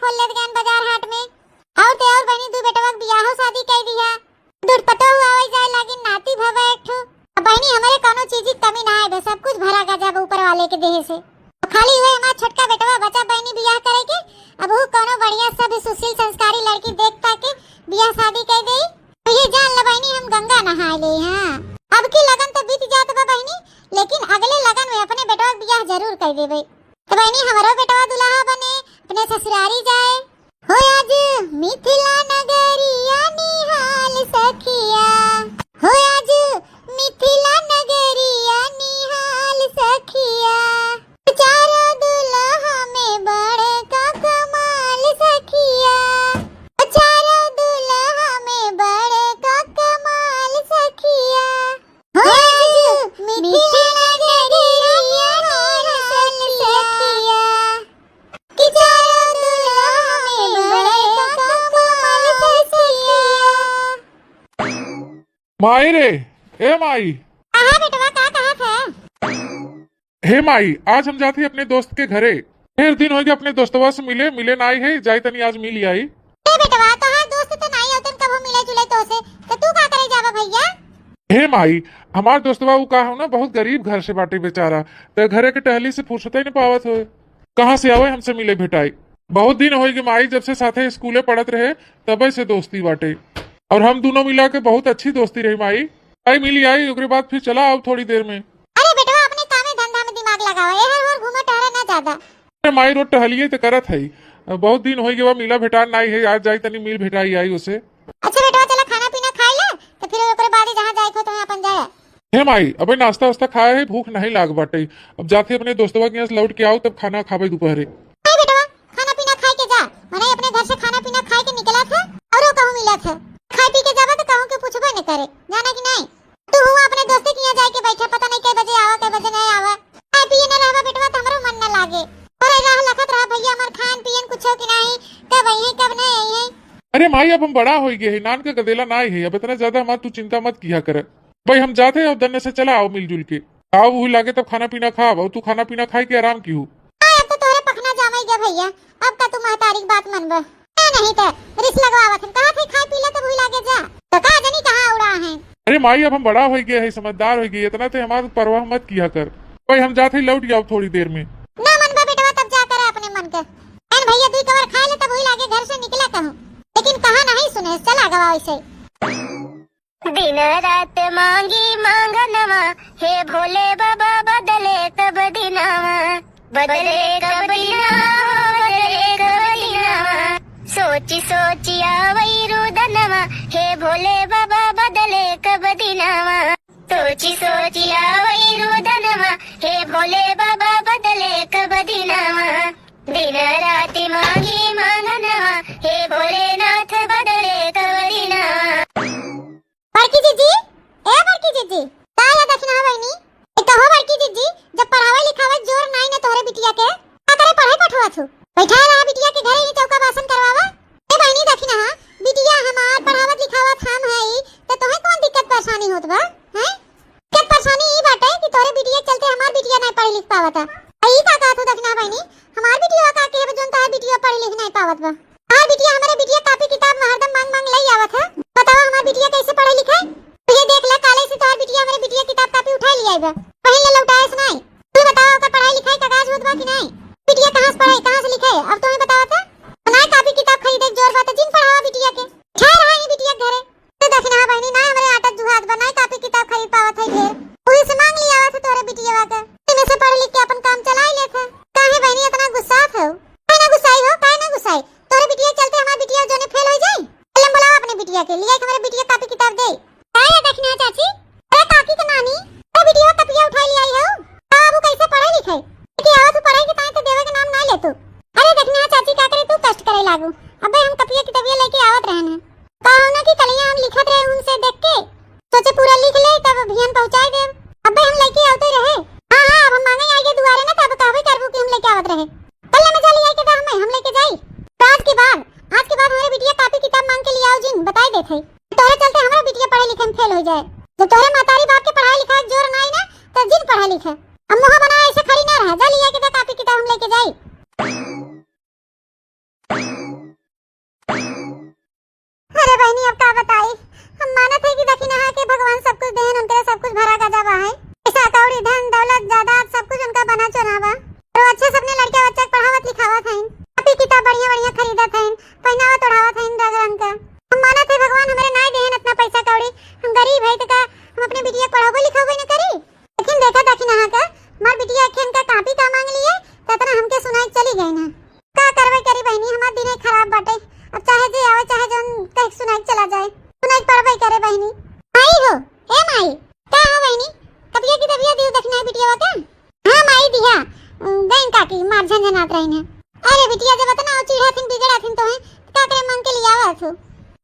खोल लेत गन बाजार हाट में। और ते और बनी दू बेटवा के बियाह शादी कई दिया। दूर पतो हुआ वही जाए लागी नाती भवे एक ठो। बहनी हमारे कोनो चीज की कमी ना है, सब कुछ भरा गजब ऊपर वाले के देह से। खाली हुए हमारा छोटका बेटवा बचा बहनी बियाह करे के। अब वो कोनो बढ़िया सब सुशील संस्कारी लड़की देख पाके बियाह शादी कर दे। तो ये जान ल बहनी हम गंगा नहा ले। हां अब की लगन तो बीत जात बा बहनी, लेकिन अगले लगन में अपने बेटवा के बियाह जरूर कर देबे। तो बहनी हमारो बेटवा दुल्हा बने अपने ससुरारी जाए। हो आज मिथिला नगरिया निहाल सखिया, हो आज मिथिला नगरिया निहाल सखिया। चारों दुल्हा में बड़े का कमाल सखिया, चारों दुल्हा में बड़े का कमाल सखिया। हो आज मिथिला नगरिया निहाल सखिया, कि चारों दुल्हा में बड़े का कमाल सखिया। माई रे, ए माई। कहाँ बेटवा का कहाँ था? हे माई, आज हम जाते अपने दोस्त के घरे। ढेर दिन हो गए अपने दोस्तवा से मिले ना आई है, जाई तनी आज मिल आई। ए बेटवा तोहार दोस्त तो नहीं होतन, कबो मिले जुले तो से तो तू का करे जावा भैया? हे माई, हमार दोस्तवा वो का हो ना बहुत गरीब घर से बाटे बेचारा, तो घरे के टहली से फुर्सत ही नहीं पावत हो। कहाँ से आवे हमसे मिले भेटाई। बहुत दिन हो गए माई, जब से साथे स्कूले पढ़त रहे तबे से दोस्ती बाटे, और हम दोनों मिला के बहुत अच्छी दोस्ती रही माई। आई मिली आई, उसके बाद फिर चला आओ थोड़ी देर में। अरे बेटवा अपने कामे धंधा में दिमाग लगाओ, एहर और घूमे टहरे ना ज्यादा। अरे माई रोड टहलिए तो करत है, बहुत दिन हो गए मिला भेटान नहीं है, आज जाई तनी मिल भेटाई आई उसे। अच्छा बेटवा चला खाना पीना खा ले, तो फिर ओकरे बाद जहां जाए को तो अपन जाए। हे माई, अबे नाश्ता वास्ता खाए है, भूख नहीं लाग बाटे। अब जाते अपने दोस्तवा के यहाँ से लौट के आओ तब खाना खावे दोपहरे। अरे बेटवा खाना पीना खाए के जा, मने अपने घर से खाना पीना खाए के निकला था और कहूं मिला था। खाए पी के जावा तो कहूं के पूछबे न करे, जाना कि नहीं? तू हुआ अपने दोस्त के यहाँ जाए के बैठा, पता नहीं कई बजे आवा कई बजे नहीं आवा। खाए पिए न रहबा बेटवा तो हमरो मन न लागे। अरे राह लखत रहा भैया हमार खान पियन कुछ हो कि नहीं, कब आई है कब नहीं आई है। अरे माई अब हम बड़ा हो गए है, नान का गदेला ना है, अब इतना ज्यादा मत तू चिंता मत किया कर। भाई हम जाते हैं, अब दन्ने से चला आओ मिलजुल के आओ, वही लागे तब खाना पीना खा। तू खाना पीना खाए के आराम की हो। अब तो तोरे पखना जामा ही गया भैया, अब का तू महतारी की बात मनबा नहीं तो रिस लगवावत हम। कहा थे खाए पी ले तो भूल लागे जा, तो कहा जनी कहां उड़ा है। अरे माई अब हम बड़ा हो गए है, समझदार हो गए, इतना तो हमारा परवाह मत किया कर। भाई हम जाते ही लौट जाओ थोड़ी देर में। ना मनबा बेटवा तब जा कर अपने मन का। एन भैया दुई कवर खा ले तब भूल लागे घर से निकला कहूं, लेकिन कहा नहीं सुने, चला गवा ऐसे। दिन रात मांगी मांगनवा, हे भोले बाबा बदले कब दिनावा, बदले कब दिनावा, बदले कब दिनावा। सोची सोची आवई रुदनवा, हे भोले बाबा बदले कब दिनावा। सोची सोची आवई रुदनवा, हे भोले बाबा बदले कब दिनावा। दिन रात मांगी मांगनवा, हे भोलेनाथ बदले कब दिनावा। बड़की जीजी, ए बड़की जीजी, का या दक्षिणा बहनी? एक तो हो बड़की जीजी, जब पढ़ावे लिखावे जोर नहीं न तोरे बिटिया के, का करे पढ़ाई पठवा छु। बैठा रहा बिटिया के घरे ही चौका बासन करवावा। ए बहनी दक्षिणा, बिटिया हमार पढ़ावत लिखावत हम हई, तो तोहे कौन दिक्कत परेशानी होत बा? हैं? दिक्कत परेशानी ई बाटे कि तोरे बिटिया चलते हमार बिटिया नहीं पढ़ लिख पावत। ई का कहत हो दक्षिणा बहनी? हमार बिटिया का के जोन तार बिटिया पढ़ लिख नहीं पावत बा। हां बिटिया हमारे बिटिया कापी किताब में हरदम मांग मांग लई आवत है। बताओ हमार बिटिया कैसे पढ़े लिखे? तो ये देख ले काले से तोर बिटिया हमारे बिटिया किताब कापी उठा लिया है, कहीं ले लौटाए से नहीं। तू बताओ का पढ़ाई लिखाई का काज होत बा कि नहीं? बिटिया कहां से पढ़े कहां से लिखे अब तुम्हें बताओ तो। ना कापी किताब खरीदे जोर बात जिन पढ़ावा बिटिया के। छा रहा है बिटिया घरे। तो दक्षिणा बहनी ना हमारे आटा जुहात बनाए कापी किताब खरीद पावत है ढेर। ओही से मांग लिया आवत तोरे बिटिया का। इनमें से पढ़ लिख के अपन काम चला ही लेथे। काहे बहनी इतना गुस्सा हो? काहे ना गुस्साई हो? काहे ना गुस्साई? तोरे बिटिया चलते हमार बिटिया जोने फेल हो जाई। चल बुलाओ अपने बिटिया के लिए, हमारे बिटिया कापी किताब दे। काहे दक्षिणा चाची? अरे काकी के नानी, तो बिटिया कपिया उठा ले आई हो। बाबू कैसे पढ़े लिखे? कि आवत पढ़े के ताई तो देवे के नाम ना ले तू। अरे दक्षिणा चाची का करे तू कष्ट करे लागू। अबे हम कपिया किताबिया लेके आवत रहन। कहो ना कि कलिया हम लिखत रहे उनसे देख के, सोचे पूरा लिख ले तब अभियान पहुंचाए दे। अबे हम लेके आवते रहे। हां अब हम मांगे आगे दुआरे ना तब कहबे करबू कि हम लेके आवत रहे। कल में चली आई के हम लेके जाई। आज के बाद हमारे बिटिया कापी किताब मांग के लिए आओ जिन बताई देथे। तोरे चलते हमारा बिटिया पढ़े लिखे में फेल हो जाए। जब तोरे मातारी बाप के पढ़ाई लिखाई जोर नहीं ना तो जिन पढ़ा लिखे। हम मुंह बना ऐसे खड़ी ना रह जा लिया के कापी किताब हम लेके जाई।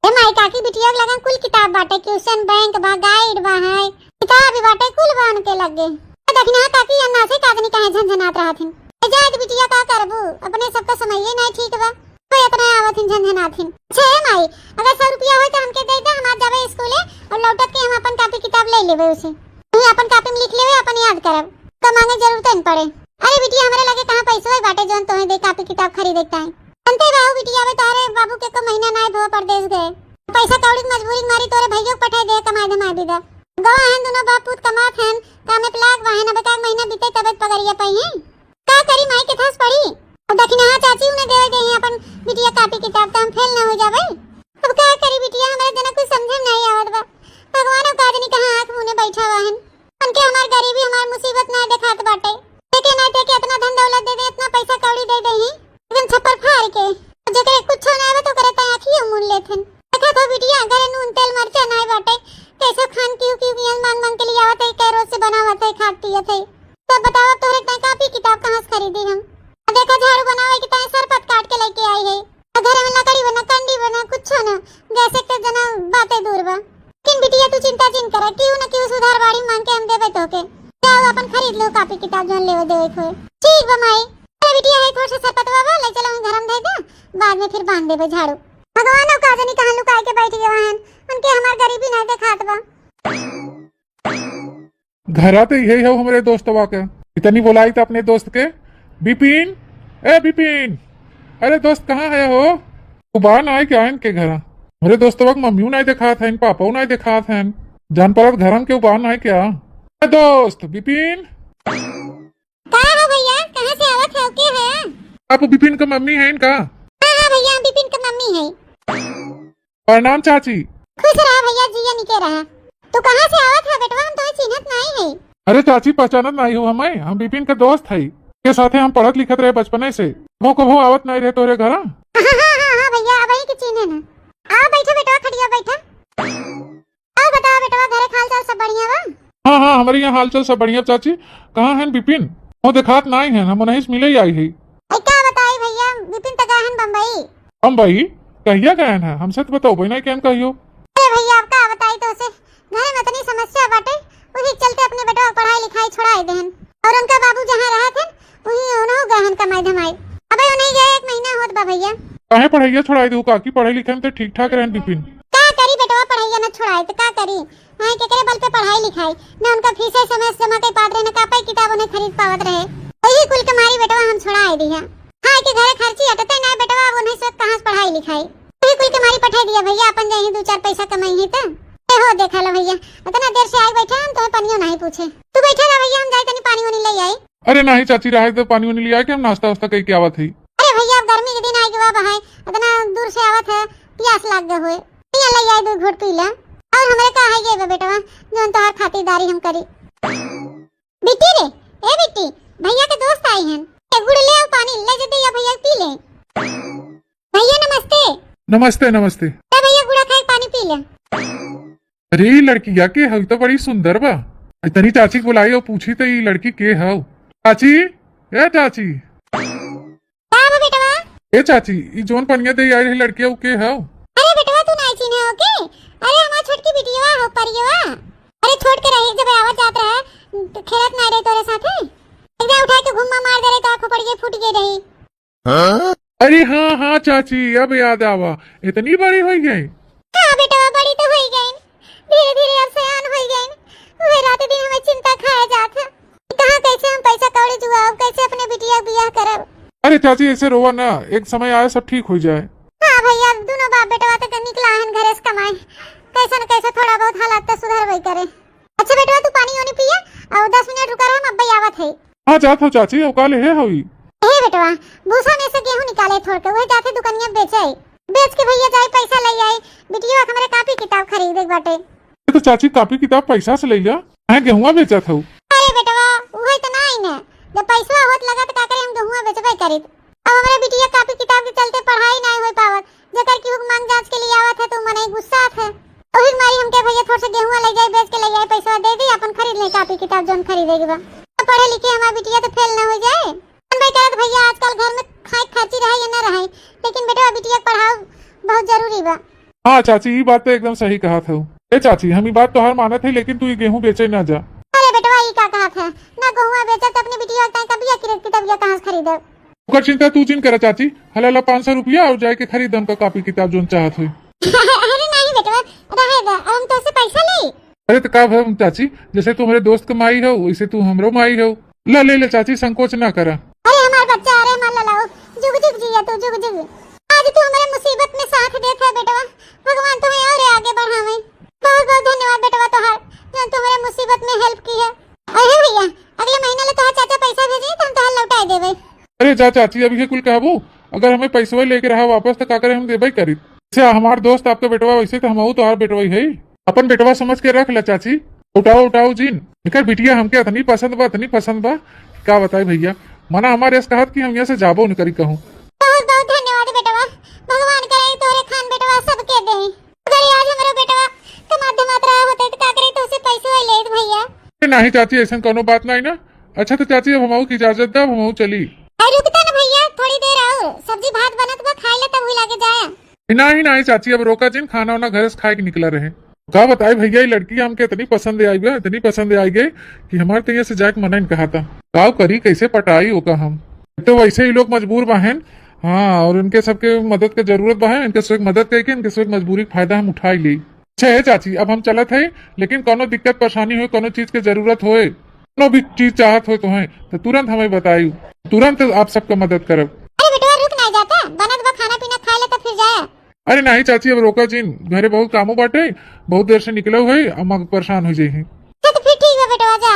ए माई काकी बिटिया के लगन कुल किताब बाटे, ट्यूशन बैंक बा, गाइड बा है, किताब भी बाटे, कुल बन के लग गए। देखना काकी अन्ना से कादनी कहे झंझनात रहथिन। जात बिटिया का करबू, अपने सबका समय ही नहीं ठीक बा, कोई इतना आवथिन झंझनाथिन। छे माई अगर 100 रुपया होय त हमके दे दे, हम आज जावे स्कूले और लौटत के हम अपन कापी किताब ले लेबे उसे। तू अपन कापी में लिख लेवे, अपन याद करब, तो मांगे जरूरत न पड़े। अरे बिटिया हमरे लगे कहां पैसा है बाटे जोन तोहे दे कापी किताब खरीदे के टाइम। अंते बाबू बिटिया वे तारे बाबू के को महीना नहीं भो परदेश गए, पैसा कौड़ी मजबूरी मारी तोरे भैया को पठाई दे कमाई धमाई दे। गवा हैं दोनों बाप पुत कमात हैं, कामे प्लाक वाहन अब का महीना बीते तबत पगरिया पई हैं। का करी माई के थास पड़ी, अब दखिना चाची उन्हें देवे दे अपन बिटिया कापी किताब, तो हम फेल ना हो जावे। अब का करी बिटिया, हमारे जना कुछ समझ नहीं आवत बा। भगवान का आदमी कहां आंख मुने बैठा वाहन, उनके हमार गरीबी हमार मुसीबत ना देखात बाटे। देखे ना देखे इतना धन दौलत दे दे, इतना पैसा कौड़ी दे दे ही एकदम छप्पर फाड़ के, जेकरे कुछ ना आवे तो करे त आंखी मुन लेथन। देखा तो बिटिया घरे नून तेल मरचा नहीं बाटे, कैसे खान क्यों मांग मांग के लिए आवत है, कै रोज से बनावत है, खात पियत है। तो बताओ तोरे तय कापी किताब कहां से खरीदी हम। देखा झाड़ू बनावे के तय सरपत काट के लेके आई है, घर में लकड़ी बना, कंडी बना, कुछ ना गैस के जना बातें दूर बा। किन बिटिया तू चिंता जिन करा, क्यों ना क्यों सुधार बाड़ी मांग के हम देबे तोके। जाओ अपन खरीद लो कापी किताब जोन लेवे देवे को। ठीक बा माई। अरे बिटिया है थोड़ा सा सरपतवा बा, ले चलो घर में दे दे, बाद में फिर बांध देबे झाड़ू। भगवान का जानी कहां लुकाए के बैठ गए हैं, उनके हमार गरीबी नहीं देखात बा। घरा तो यही है हमारे दोस्तवा के, इतनी बुलाई तो अपने दोस्त के। बिपिन, ए बिपिन, अरे दोस्त कहाँ है हो? तू बाहर ना आए क्या इनके घर? मेरे दोस्तवा के मम्मियों नहीं देखा था, इन पापाओं नहीं देखा था, जान परत घरन के बाहर ना है क्या? ए दोस्त बिपिन, कहाँ हो भैया, कहाँ से आवत है, के है? आप बिपिन का मम्मी है इनका? हाँ भैया, हम बिपिन का मम्मी है। प्रणाम चाची। खुश रहा भैया, जिया निके रहा। तू कहाँ से आवत है बेटवा, हम तो चिन्हत नहीं है। अरे चाची पहचानत नहीं हो हमें, हम बिपिन के दोस्त है, के साथे हम पढ़त लिखत रहे बचपने से। वो कभो आवत नहीं रहे तोरे घर? हाँ भैया, अब ही के चिन्ह ना। आओ बैठो बेटवा, खड़िया बैठा। और बताओ बेटवा, घरे हाल चाल सब बढ़िया बा? हाँ हमारे यहाँ हाल चाल सब बढ़िया। चाची कहाँ है बिपिन? वो दिखात नहीं है, हम नहीं मिले ही आई है। क्या बताई भैया, बिपिन तो गए हैं बम्बई। बम्बई कहिया गए हैं? हमसे तो बताओ भाई, क्या कहियो। अरे भैया अब का बताई तो उसे, घर में इतनी समस्या बाटे, उसी चलते अपने बेटा को पढ़ाई लिखाई छोड़ाई देहन, और उनका बाबू जहाँ रहा थे वहीं उन्हों गहन कमाई धमाई। अबे उन्हें गए 1 महीना होत बा भैया। काहे पढ़ाइया छोड़ाई दू? काकी पढ़ाई लिखाई में तो ठीक ठाक रहन बिपिन। का करी बेटवा, पढ़ाइया न छोड़ाई तो का करी, हां के करे बल पे पढ़ाई लिखाई न, उनका फीस समय जमा के पात्र न कापी किताब उन्हें खरीद पावत रहे, वही कुल कमाई बेटवा हम छोड़ाई दिया। हां के घरे खर्ची हटते ना बेटवा, अब उन्हें सब कहां से पढ़ाई लिखाई, वही कुल कमाई पठा दिया भैया, अपन जाई 2-4 पैसा कमाई है तो हो। देखा लो भैया, इतना देर से आई बैठा हम, तो पानियो नहीं पूछे। तू बैठा रह भैया, हम जाए तनी पानी वानी ले आई। अरे नहीं चाची, रहे तो पानी वानी ले आए कि हम नाश्ता वास्ता कहीं की आवत है। अरे भैया अब गर्मी के दिन आई गवा बहाई, इतना दूर से आवत है, प्यास लाग गए हुए, पिया ले आई 2 घूंट पी ला। और हमरे का है ये बेटवा जोन तोहार खातिरदारी हम करी। बिट्टी रे, ए बिट्टी, भैया के दोस्त आई हैं, एक गुड़ ले आओ, पानी ले जल्दी, या भैया पी ले। भैया नमस्ते। नमस्ते नमस्ते। ए भैया गुड़ा खाए पानी पी ले। अरे लड़किया के है तो बड़ी सुंदर बा, इतनी चाची को बुलाई और पूछी तो ये लड़की के है? चाची, ए चाची, का बा बेटवा? ए चाची, ये जोन पनिया दे आई रही लड़किया वो के है? अरे बेटवा तू नहीं चिन्हे हो के? अरे हमार छोटकी बिटिया हो परियवा। अरे छोड़ के रही, जब आवत जात रहा तो खेलत नहीं रही तोरे साथे, एकदम उठा के घुम्मा मार दे रही तो आंखों पड़ गई, फूट गई रही। अरे हाँ चाची, अब याद आवा, इतनी बड़ी हो गई। हाँ बेटवा, बड़ी तो हो गई, धीरे धीरे अब सयान हो गई। वे रात दिन हमें चिंता खाए जात है, कहाँ कैसे हम पैसा कौड़ी जुगाब, कैसे अपने बिटिया बियाह करब। अरे चाची ऐसे रोवा ना, एक समय आए सब ठीक हो जाए। हाँ भैया, दोनों बाप बेटवा तक निकला है घरे से कमाए, कैसे न कैसे थोड़ा बहुत हालात तो सुधर वही करे। अच्छा बेटवा तू पानी वानी पिया और 10 मिनट रुका रहा, हम अब आवत है। हाँ जात हो चाची, अब काले है हुई। हे बेटवा, भूसा में से गेहूं निकाले थोड़ के, वही जाते दुकानिया बेचे, बेच के भैया जाए पैसा ले आई, बिटिया हमारे कापी किताब खरीदे बाटे। तो चाची कापी किताब पैसा से ले जा, मैं गेहुआ बेचा था। अरे बेटवा वही तो नहीं ना, जब पैसा होत लगा तो का करे, हम गेहुआ बेचबे करित। अब हमारे बिटिया कापी किताब के चलते पढ़ाई नहीं हो पावत, जेकर की मांग जांच के लिए आवत है तो मने गुस्सा है, ओही मारी हमके भैया थोड़ा सा गेहुआ ले जाए, बेच के ले जाए, पैसा दे दी, अपन खरीद ले कापी किताब जोन खरीदेगी बा। तो पढ़े लिखे हमारी बिटिया तो फेल ना हो जाए। भाई करत भैया आजकल घर में खाए खर्ची रहे या न रहे, लेकिन बेटा बिटिया पढ़ाओ बहुत जरूरी बा। हाँ चाची, ये बात तो एकदम सही कहा था। ए चाची, हम ये बात तो हर मानत है, लेकिन तू ये गेहूं बेचे ना जा। अरे बेटवा ये क्या कहा था ना, गहुआ बेचा तो अपनी बिटिया का कभी खरीद किताब या कहां से खरीदे। ओकर चिंता तू चिन करा चाची, हला 500 रुपया और जाके खरीद उनका कॉपी किताब जोन चाहत हुई। अरे नहीं बेटवा, रहेगा अब हम तो से पैसा ले। अरे तो का भम चाची, जैसे तू मेरे दोस्त का माई हो वैसे तू हमरो माई हो। ला ले ले चाची, संकोच ना करा। अरे हमारा बच्चा, अरे मान लाओ, जुग जुग जिया तू, जुग जुग। आज तू हमारे मुसीबत में साथ देता है बेटवा, भगवान तुम्हें और आगे बढ़ावे। बहुत बहुत धन्यवाद बेटवा तोहार, जो तुम्हारे मुसीबत में हेल्प की है। अरे भैया, अगले महीने ले तोहार चाचा पैसा भेजी तो हम तोहार लौटा देवे। अरे जा चाची, अभी कुल कहबू, अगर हमें पैसा लेके रहा वापस तो का करे, हम देबे करी। जैसे हमार दोस्त आपका बेटवा वैसे तो हम तो बेटवा ही है। अपन बेटवा समझ के रख ला चाची। उठाओ उठाओ जीन, निकर बिटिया हमके इतनी पसंद बा का बताए भैया। मना हमारे इस कहत की हम यहाँ से जाबो न करी कहूँ। बहुत बहुत धन्यवाद बेटवा, भगवान करे तोरे खान बेटवा सबके दे। अगर आज हमारा बेटवा कमाते मात्रा होते तो का करे, तो उसे पैसे ले भैया। नहीं चाची, ऐसा कोनो बात नहीं ना। अच्छा तो चाची, अब हम की इजाजत दा, हम चली। रुकता ना भैया, थोड़ी देर और सब्जी भात बनत बा, खाई ले तब ही लागे जाया। नहीं चाची, अब रोका जिन, खाना वाना घर से खाए के निकला रहे। का बताए भैया, ये लड़की हमके इतनी पसंद आई गई कि हमारे तो यहाँ से जाके मना कहा था। काव करी, कैसे पटाई होगा हम तो, वैसे ही लोग मजबूर बहन। हाँ, और इनके सबके मदद की जरूरत बहन, इनके सब मदद करके इनके सब मजबूरी का फायदा हम उठा ली। अच्छा है चाची, अब हम चलत है, लेकिन कोनो दिक्कत परेशानी हो, कोनो चीज की जरूरत हो, कोनो भी चीज चाहत हो तो तुरंत हमें बताई, तुरंत आप सबका मदद करब। अरे बेटा रुक नहीं जाता, बनत बा खाना पीना खा ले तो फिर जाया। अरे नहीं चाची, अब रोका जिन, घरे बहुत कामों बाटे, बहुत देर से निकले हुए, हम परेशान हो जाए। तो फिर ठीक है बेटवा, जा।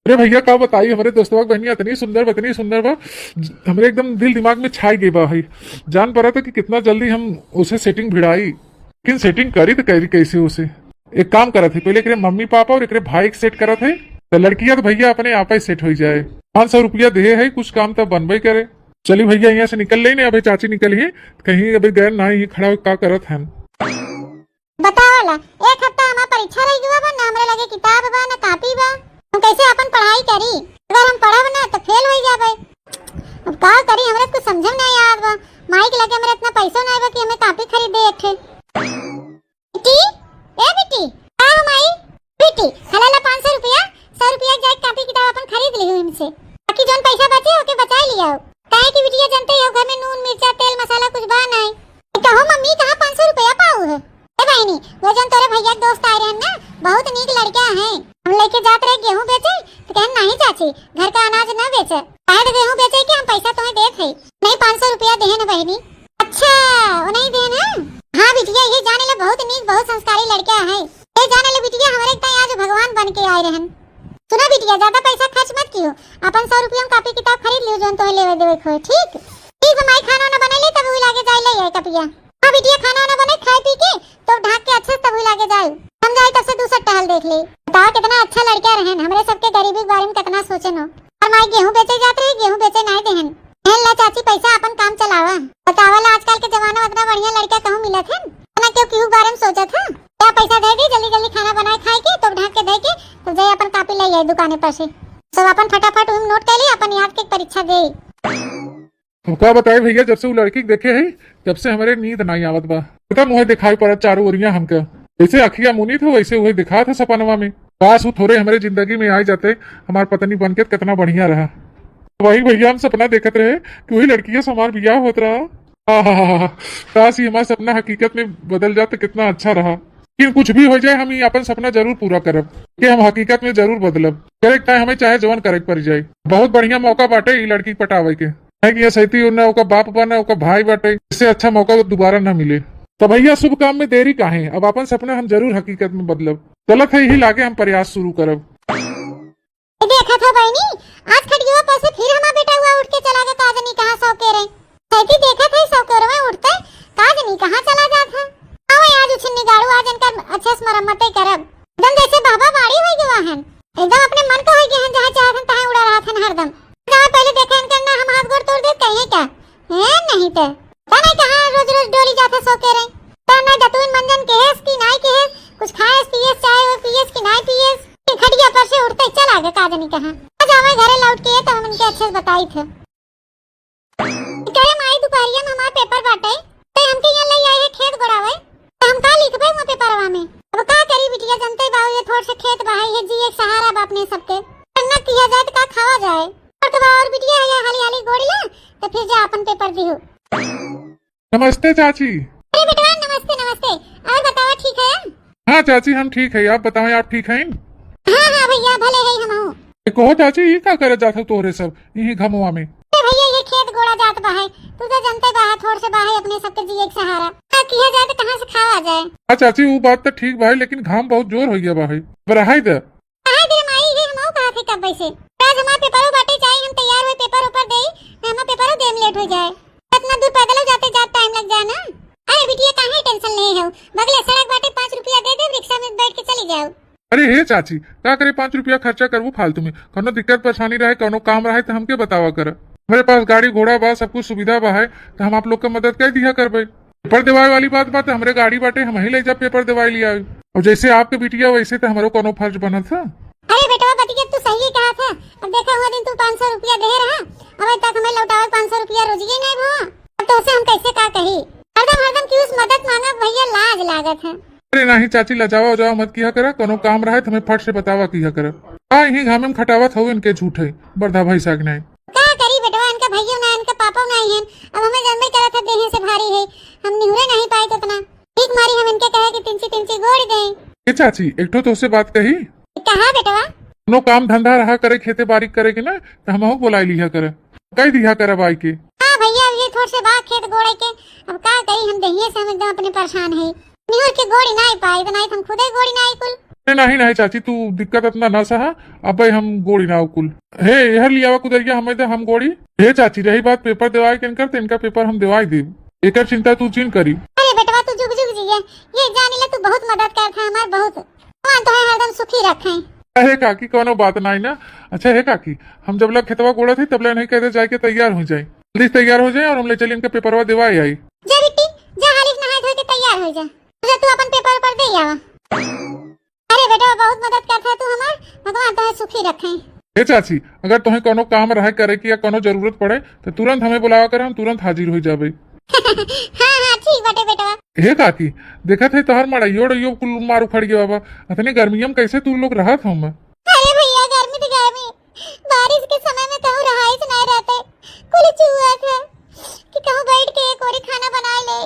अरे भैया का बताइए, हमारे दोस्तवा की बहनिया इतनी सुंदर बा, हमारे एकदम दिल दिमाग में छाई गई बा। भाई जान पड़ा था कि कितना जल्दी हम उसे सेटिंग भिड़ाई, लेकिन सेटिंग करी तो करी कैसे उसे। एक काम करा थे, पहले एक मम्मी पापा और एक भाई सेट करा थे, तो लड़कियां तो भैया अपने आप ही सेट हो जाए। 500 रुपया दे है, कुछ काम तो बनबे करे। चलिए भैया यहाँ से निकल लेने, अभी चाची निकली है कहीं, अभी गैर ना ही खड़ा हो का करत है। बताओला, एक हफ्ता हमारा परीक्षा रह गया बा, ना हमरे लगे किताब बा ना कॉपी बा, हम कैसे अपन पढ़ाई करी। अगर हम पढ़ब ना तो फेल हो जाबे। अब का करी, हमरा कुछ समझ में नहीं आवत बा। माई के लगे मेरे इतना पैसा नहीं बा कि हमें कॉपी खरीदे एक ठे। बेटी, ए बेटी, का हो माई? बेटी हलाला 500 रुपया, 100 रुपया जाए कॉपी किताब अपन खरीद ली हमसे, बाकी जोन पैसा बचे ओके बचा लिया। काहे की बिटिया जानते हो, घर में नून मिर्चा तेल मसाला कुछ बा नहीं। कहो मम्मी, कहां 500 रुपया पाऊ है? ए बहनी, वो जन तोरे भैया के दोस्त आए रहे ना, बहुत नीक लड़का है। हम लेके जाते रहे गेहूं बेचे तो कहे नहीं चाची, घर का अनाज न बेचे, शायद गेहूं बेचे कि हम पैसा तुम्हें देत है। नहीं 500 रुपया दे ना बहनी। अच्छा वो नहीं दे ना? हाँ बिटिया, ये जाने ले बहुत नीक बहुत संस्कारी लड़का है। ये जाने ले बिटिया, हमारे तय आज भगवान बन के आए रहन। सुना बिटिया, ज्यादा पैसा खर्च मत कियो, अपन 100 रुपया में कॉपी किताब खरीद लियो जोन तुम्हें लेवे देवे खोए। ठीक ठीक, हमारी खाना ना बना ले तब भी लागे जाए ले कपिया। हाँ बिटिया, खाना ना बने खाए पी के तो ढाक के अच्छे से तब लागे जाए, हम जाए तब से दूसरा टहल देख ले। बताओ कितना अच्छा लड़का रहन, हमरे सबके गरीबी के बारे में कितना सोचे न। और माई गेहूं बेचे जाते रहे, गेहूं बेचे नहीं देहन। ला चाची पैसा अपन काम चलावा। बतावला आजकल के जमाना में इतना बढ़िया लड़का कहूं मिलत है ना, क्यों क्यों बारे में सोचत है। क्या पैसा दे दी, जल्दी जल्दी खाना बनाए खाए के तो ढाक के दे के तो जाए अपन कॉपी ले आए दुकाने पर से, सब अपन फटाफट उम नोट कर ली, अपन याद के परीक्षा दे। तो क्या बताए भैया, जब से वो लड़की देखे है तब से हमारे नींद नहीं आवत बा। पता मुझे दिखाई पड़ा चारों ओरिया हमका, जैसे अखिया मुनी थे वैसे वही दिखा था सपनवा में। काश वो थोड़े हमारे जिंदगी में आ जाते, हमार पत्नी बनके कितना बढ़िया रहा। वही भैया हम सपना देखते रहे कि वही लड़कियों से हमारा ब्याह होता रहा। काश ही हमारा सपना हकीकत में बदल जाते, कितना अच्छा रहा। लेकिन कुछ भी हो जाए, हम ये अपन सपना जरूर पूरा करब, कि हम हकीकत में जरूर बदलब। करेक्ट है, हमें चाहे जवान करेक्ट पड़ जाए। बहुत बढ़िया मौका बाटे ये लड़की पटावे के, ये सही ना ओका बाप बना ओका भाई बाटे, इससे अच्छा मौका दोबारा न मिले। तो भैया शुभ काम में देरी काहे, अब अपन सपना हम जरूर हकीकत में बदलब। गलत है यही लागे, हम प्रयास शुरू करब। देखा था बहनी, आज खटिया पर से फिर हमारा बेटा हुआ उठ के चला गया, काजनी कहां सो के रहे। सही देखा था सो के रहे उठते, काजनी कहां चला जाता। आओ आज उछन्नी गाड़ू, आज इनका अच्छे से मरम्मत करब। एकदम जैसे बाबा बाड़ी हो गया है, एकदम अपने मन का हो गया है, जहां चाहत तहां उड़ा रहा था हरदम। जहां पहले देखा इनका ना हम हाथ गोड़ तोड़ दे कहीं क्या है नहीं तो नहीं कहां रोज रोज डोली जाता सो के रहे। तो ना जतून मंजन के हेस की नाई के हेस, कुछ खाए पीएस चाहे वो पीएस की नाई पीएस, खटिया पर से उठते चला गया काजनी कहां। आज हमें घरे लौट के तो हम इनके अच्छे से बताई थे। करे माई दोपहरिया में हमारा पेपर बाटे, तो हमके यहाँ ले आए खेत गोड़ा बताओ ये थोड़ से खेत बहाई है जी, एक सहारा बाप ने सबके करना किया जाए तो का खावा जाए। और कब और बिटिया है हाली हाली गोड़ी ला तो फिर जा अपन पेपर दियो। नमस्ते चाची। अरे बेटवा नमस्ते नमस्ते। और बताओ ठीक है? हाँ चाची हम ठीक है, आप बताएं आप ठीक हैं? हाँ हाँ भैया भले है हम हूँ। कहो चाची ये क्या करे जाते हो तोरे सब यही घमुआ में? भैया ये खेत गोड़ा जात बहाय, तू तो जनते बहा थोड़ से बहाय अपने सबके जी एक सहारा का किया जाए तो कहाँ से खावा जाए। हाँ चाची वो बात तो ठीक भाई, लेकिन घाम बहुत जोर हो गया भाई। बराहाई दे कहाँ दे माई ये हम कहाँ थे कब वैसे आज हमारे पेपरों बाटे चाहिए, हम तैयार हुए पेपर ऊपर दे हमारे पेपरों देम लेट हो जाए। इतना दूर पैदल जाते जाते टाइम लग जाए ना। अरे बिटिया कहाँ टेंशन नहीं है, बगले सड़क बाटे 5 रुपया दे दे रिक्शा में बैठ के चली जाओ। अरे हे चाची क्या करे 5 रुपया खर्चा करवू फालतू में, कोनो दिक्कत परेशानी रहे कोनो काम रहे तो हमके बतावा कर। मेरे पास गाड़ी घोड़ा बा सब कुछ सुविधा बा है तो हम आप लोग का मदद कर दिया करबे। पेपर दिवाए वाली बात हमारे गाड़ी बाटे हम ही ले जा पेपर दिवाई लिया। और जैसे आपके बिटिया वैसे तो हमारो कोनो फर्ज बना था। अरे बेटा बतिया तू सही कहा था। अब देखा हुआ दिन तू 500 रुपया दे रहा, अब तक हमें लौटावे 500 रुपया रोजी ही नहीं हुआ। अब तो उसे हम कैसे का कही, हरदम की उस मदद मांगा भैया लाज लागत है। अरे नहीं चाची लजावा उजावा मत किया करा, कोनो काम रहे तो हमें फट से बतावा किया करा। हाँ यही घामे में खटावत हो इनके झूठे बर्धा भाई साग नहीं का करी बेटवा, इनका भैया ना इनका पापा नहीं है। अब हमें जानबे करा था देहे से भारी है, हम निहुरे नहीं पाए तो इतना ठीक मारी हम इनके कहे कि तिनची गोड़ दें। ये चाची एक तो तुझसे बात कही कहा बेटवा नो काम धंधा रहा करे खेते बाड़ी करेगी ना तो हम बुलाई लिया करे कही दिया करे बाई के। हाँ भैया ये थोड़ से बात खेत गोड़े के अब का कही, हम दहिए से हम एकदम अपने परेशान है। निहुर के गोड़ी नहीं पाई तो नहीं हम खुदे गोड़ी नहीं कुल। नहीं नहीं चाची तू दिक्कत इतना न सहा, अब हम गोड़ी ना कुल हे यह लियावा कुदरिया हमें तो हम गोड़ी। हे चाची रही बात पेपर दिवाई के इनकर तो इनका पेपर हम दिवाई दे, एक चिंता तू चिन करी। अरे बेटवा तू जुग जुग जिया, ये जानी ले तू बहुत मदद कर था हमार बहुत, भगवान तो है हरदम सुखी रखे। अरे काकी कोनो बात नहीं ना। अच्छा है काकी हम जब लग खेतवा गोड़ा थी तब ले नहीं कहते जाके तैयार हो जाए, जल्दी तैयार हो जाए और हम ले चले इनका पेपरवा दिवाई आई। जा बेटी जा हालिस नहाए धोए के तैयार हो जा, तुझे तू अपन पेपर पर दे आवा। अरे बेटा बहुत मदद करता तू हमार, भगवान तो है सुखी रखे। हे चाची अगर तुम्हें कोनो काम रहे करे की या कोनो जरूरत पड़े तो तुरंत हमें बुलावा करे, हम तुरंत हाजिर हो जाबे। हाँ ठीक बाटे बेटा। हे काकी देखा थे तोहर मड़ाइयो कुल मार उखड़ गया बाबा, इतने गर्मियों में कैसे तू लोग रहा था हम। अरे भैया गर्मी तो गर्मी, बारिश के समय में कहूँ रहाइश नहीं रहते, कुल चूहा था कि कहूँ बैठ के एक और खाना बना ले,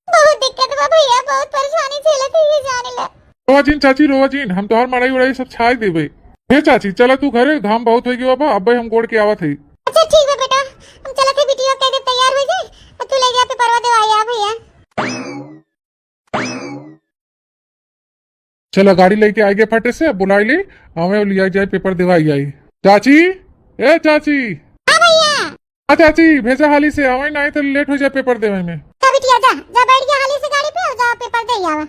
बहुत दिक्कत बा भैया, बहुत परेशानी झेले थे ये जाने ला। रोवाजीन चाची रोवाजीन हम तोहर मड़ाई उड़ाई सब छाई देबे। हे चाची चला तू घरे घाम बहुत हो गया बाबा, अब हम गोड़ के आवत है। अच्छा ठीक है बेटा, हम चला थे बिटिया कह दे तैयार हो जाए और तू ले जा पे परवा दे आया भैया। चलो गाड़ी लेके आएगे फटे से बुलाई ले हमें लिया जाए पेपर दिवाई आई। चाची ए चाची। हाँ भैया। हाँ चाची भेजा हाली से आवे नहीं तो लेट हो जाए पेपर देवे में। जा बिटिया जा जा बैठ गया हाली से गाड़ी पे और जा पेपर दे आवा।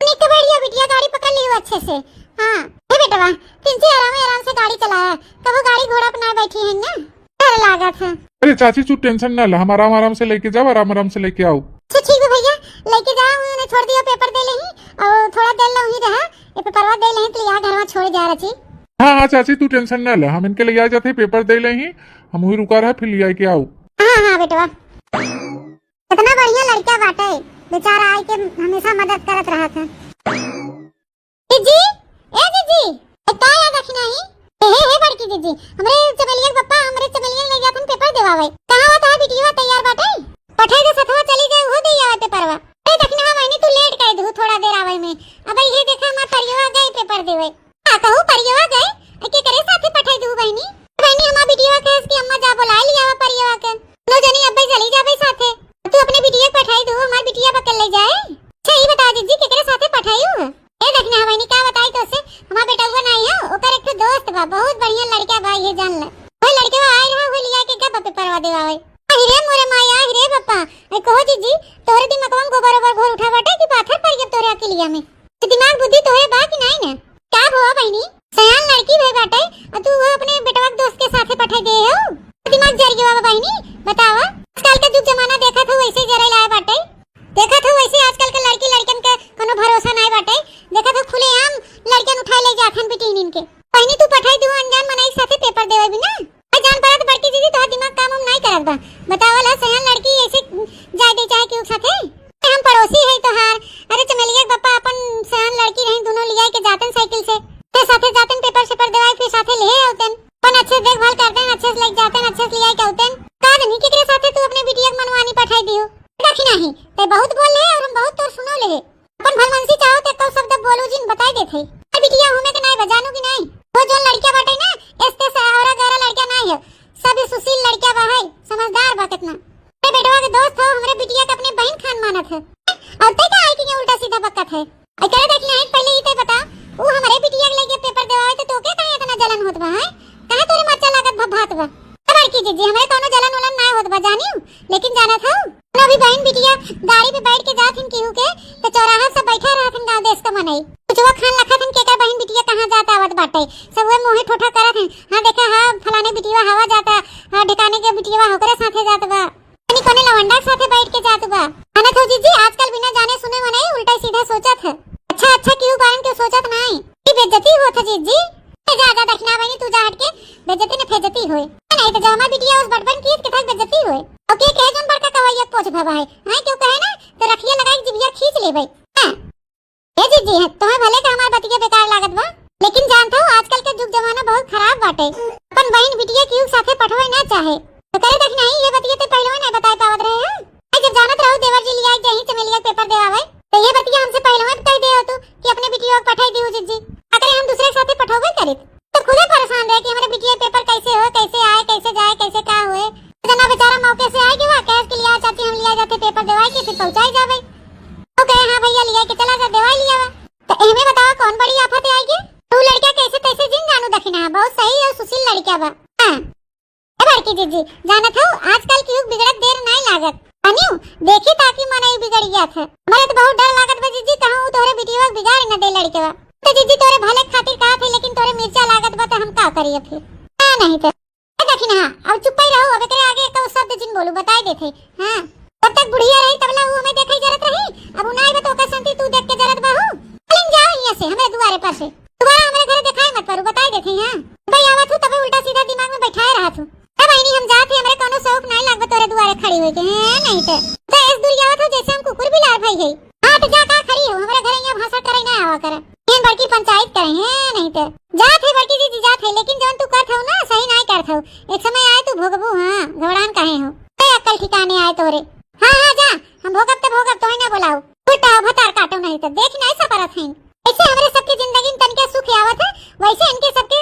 निक बैठ गया बिटिया, गाड़ी पकड़ लियो अच्छे से। हाँ हे बेटवा तिनसे आराम से गाड़ी चलाया, कबो गाड़ी घोड़ा पे ना बैठी है ना, डर लगा था। अरे चाची तू टेंशन ना ला, हम आराम से लेके जाओ आराम से लेके आओ। अच्छा ठीक है भैया लेके जाओ, उन्हें छोड़ दियो पेपर दे लेही और थोड़ा देर लो ही रहा, ये पेपरवा दे लेही तो यहाँ घरवा छोड़ जा रही। हाँ हाँ चाची तू टेंशन ना ला, हम इनके ले आ जाते पेपर दे ले ही, हम वही रुका रहा फिर ले के आओ। हाँ हाँ बेटवा कितना बढ़िया लड़का बाटे, बेचारा आई के हमेशा मदद करत रहा था। जीजी ए जीजी का याद रखना ही हे बड़की जीजी, हमरे चमेलिया पप्पा हमरे चमेलिया ले जाथन पेपर देवावे, कहां होता है बिटिया तैयार बाटे, पठाई के सथवा चली जाए हो दे आवे पेपरवा। ए देखना मैंने तू लेट कर दू थोड़ा देर आवे में, अब ये देखा मैं परिवा गई पेपर देवे। हां कहू परिवा गई के करे साथे पठाई दू बहनी हमार बिटिया कहे कि अम्मा जा बुला लिया परिवा के नो जनी अब्बे चली जाबे साथे, तू अपने बिटिया पठाई दू हमार बिटिया पकड़ ले जाए। सही बता जीजी के करे साथे पठाईऊ ए देखना मैंने क्या बताई तो से हमार बेटा हुआ नहीं है, ओकर एक दोस्त बा बहुत बढ़िया लड़का बा, ये जान ले वो लड़के बा आए रहा हो लिया के कब पेपरवा देवावे। अरे मोरे माया रे पप्पा ए कहो जीजी तोरे दिमाग में गोबर घोर उठा बाटे कि पाथर पड़ गया तोरे अकेलिया में, तो दिमाग बुद्धि तोरे बा कि नहीं ना, का हुआ बहनी सयान लड़की भई बाटे और तू वो अपने बेटवा दोस्त के साथे पठाई दे हो, दिमाग जर गया बहनी बतावा। आजकल का जुग जमाना देखा था वैसे जरे लाए बाटे, देखा था वैसे आजकल के लड़की लड़कन के कोनो भरोसा नहीं बाटे, देखा था खुलेआम लड़कन उठा ले जाथन बिटीन इनके। पहले तू पठाई दू अनजान मनाई साथे पेपर देवे भी ना, जान पड़ा तो बड़की दीदी तोहर दिमाग काम हम नहीं करत बा, बतावला सयान लड़की ऐसे जाय दे चाहे क्यों साथे, हम पड़ोसी है तोहार। अरे चमेलिया पप्पा अपन सयान लड़की रही दोनों लिया पठाई दियो। देखी नहीं ते बहुत बोल ले और हम बहुत तोर सुनो ले। अपन भलमनसी चाहो ते कौ शब्द बोलू जिन बताई देथे। अरे बिटिया हमें के नहीं बजानू की नहीं। वो जो लड़कियां बाटे ना एस्ते से औरा गरा लड़कियां नहीं है। सब सुशील लड़कियां बा है, समझदार बा कितना। अरे बेटवा के दोस्त हो हमरे बिटिया के अपने बहन खान मानत है। और ते का आई कि उल्टा सीधा बकत है। आई करे देखी नहीं पहले ही ते बता वो हमरे बिटिया के लगे पेपर देवाए तो तोके काहे इतना जलन होत बा है? काहे तोरे मच्चा लागत भभात बा? लड़की जी हमरे कोनो जलन उलन ना होत बा जानियो, लेकिन जाना था अभी बहन बिटिया गाड़ी पे बैठ के जाथिन केहू के तो चौराहा से बैठा रहथिन गांव देश का मनई कुछवा खान लखथिन केकर बहन बिटिया कहां जात आवत बाटे। सब वे मोहे ठोठा करत हैं। हां देखा हां फलाने बिटिया हवा जाता, हां ठिकाने के बिटिया होकरे साथे जात बा, यानी कोने लवंडा के साथे बैठ के जात बा। आना था जी आजकल बिना जाने सुने मनई उल्टा सीधा सोचत है। अच्छा अच्छा क्यों बारन के सोचत नहीं कि बेइज्जती होत है जी। जा जा दक्षिणा बहनी तू जा हट के बेइज्जती न फेजती होए नहीं तो जमा बिटिया उस बटबन की के तक बेइज्जती होए। और के कहे जोन बड़का कवैया पोछ भवा है हां क्यों कहे ना तो रखिए लगाई जिबिया खींच लेबे। हां ए जी है तुम्हें भले का हमार बतिया बेकार लागत बा, लेकिन जानता हूं आजकल के युग जमाना बहुत खराब बाटे। अपन बहन बिटिया क्यों साथे पठवे ना चाहे तो करे देख नहीं ये बतिया ते पहले नहीं बताई पावत रहे हैं। आई जब जानत रहो देवर जी लिया जही चमेलिया पेपर देवावे तो ये बतिया हमसे पहले में कह दे हो तू कि अपने बिटिया को पठाई दियो जी। अगर हम दूसरे के साथे पठोगे करित तो खुद ही परेशान रहे कि हमारे बिटिया पेपर कैसे हो, कैसे आए, कैसे जाए, कैसे का हुए। जना बेचारा मौके से आएगी वहां कैश के लिया चाची हम लिया जाते पेपर देवाई के फिर पहुंचाई जावे। तो कहे हां भैया लिया के चला जा देवाई लिया तो एमे बताओ कौन बड़ी आफत आएगी। तू लड़का कैसे कैसे जिन जानू दखिना बहुत सही और सुशील लड़का बा। हां ए बड़की जीजी जानत हो आजकल की युग बिगड़त देर नहीं लागत अनियो देखी ताकि मन ही बिगड़ गया था। हमारे तो बहुत डर लागत बा जीजी कहूं तोरे बिटिया बिगाड़ न दे लड़के बा। तो जीजी तोरे भले खातिर कहा थे लेकिन तोरे मिर्चा लागत बा तो हम का करिए फिर। हां नहीं तो देखी ना अब चुप ही रहो। अब तेरे आगे एक शब्द जिन बोलू बताई देथे। हां तब तक बुढ़िया रही तबला वो हमें देखई जरत रही। अब उनाई में तो का संती तू देख के जरत बाहू चलिन जाओ यहां से हमें दुआरे पर से दोबारा हमारे घर दिखाई मत करू बताई देथे। हां भाई आवत हूं तबे उल्टा सीधा दिमाग में बैठाए रहा तू। अब आईनी हम जाते हमरे कोनो शौक नहीं लागत तोरे दुआरे खड़ी होई के हैं नहीं तो इस दूर जावत हो जैसे हम कुकुर भी लार भाई गई। हां तो जा का खड़ी हो हमरे घर यहां भाषा करे ना आवा करे तीन बड़की पंचायत करे हैं नहीं तो जात है बड़की जी जात है लेकिन जौन तू करत हो ना सही नहीं करत हो। एक समय आए तू भोगबू। हां घबरान काहे हो ते अक्ल ठिकाने आए तोरे। हां हां जा हम भोगब तो ही ना बुलाओ उल्टा भतार काटो नहीं तो देख नहीं सपरत है। ऐसे हमरे सबके जिंदगी में तनके सुख आवत है वैसे इनके सबके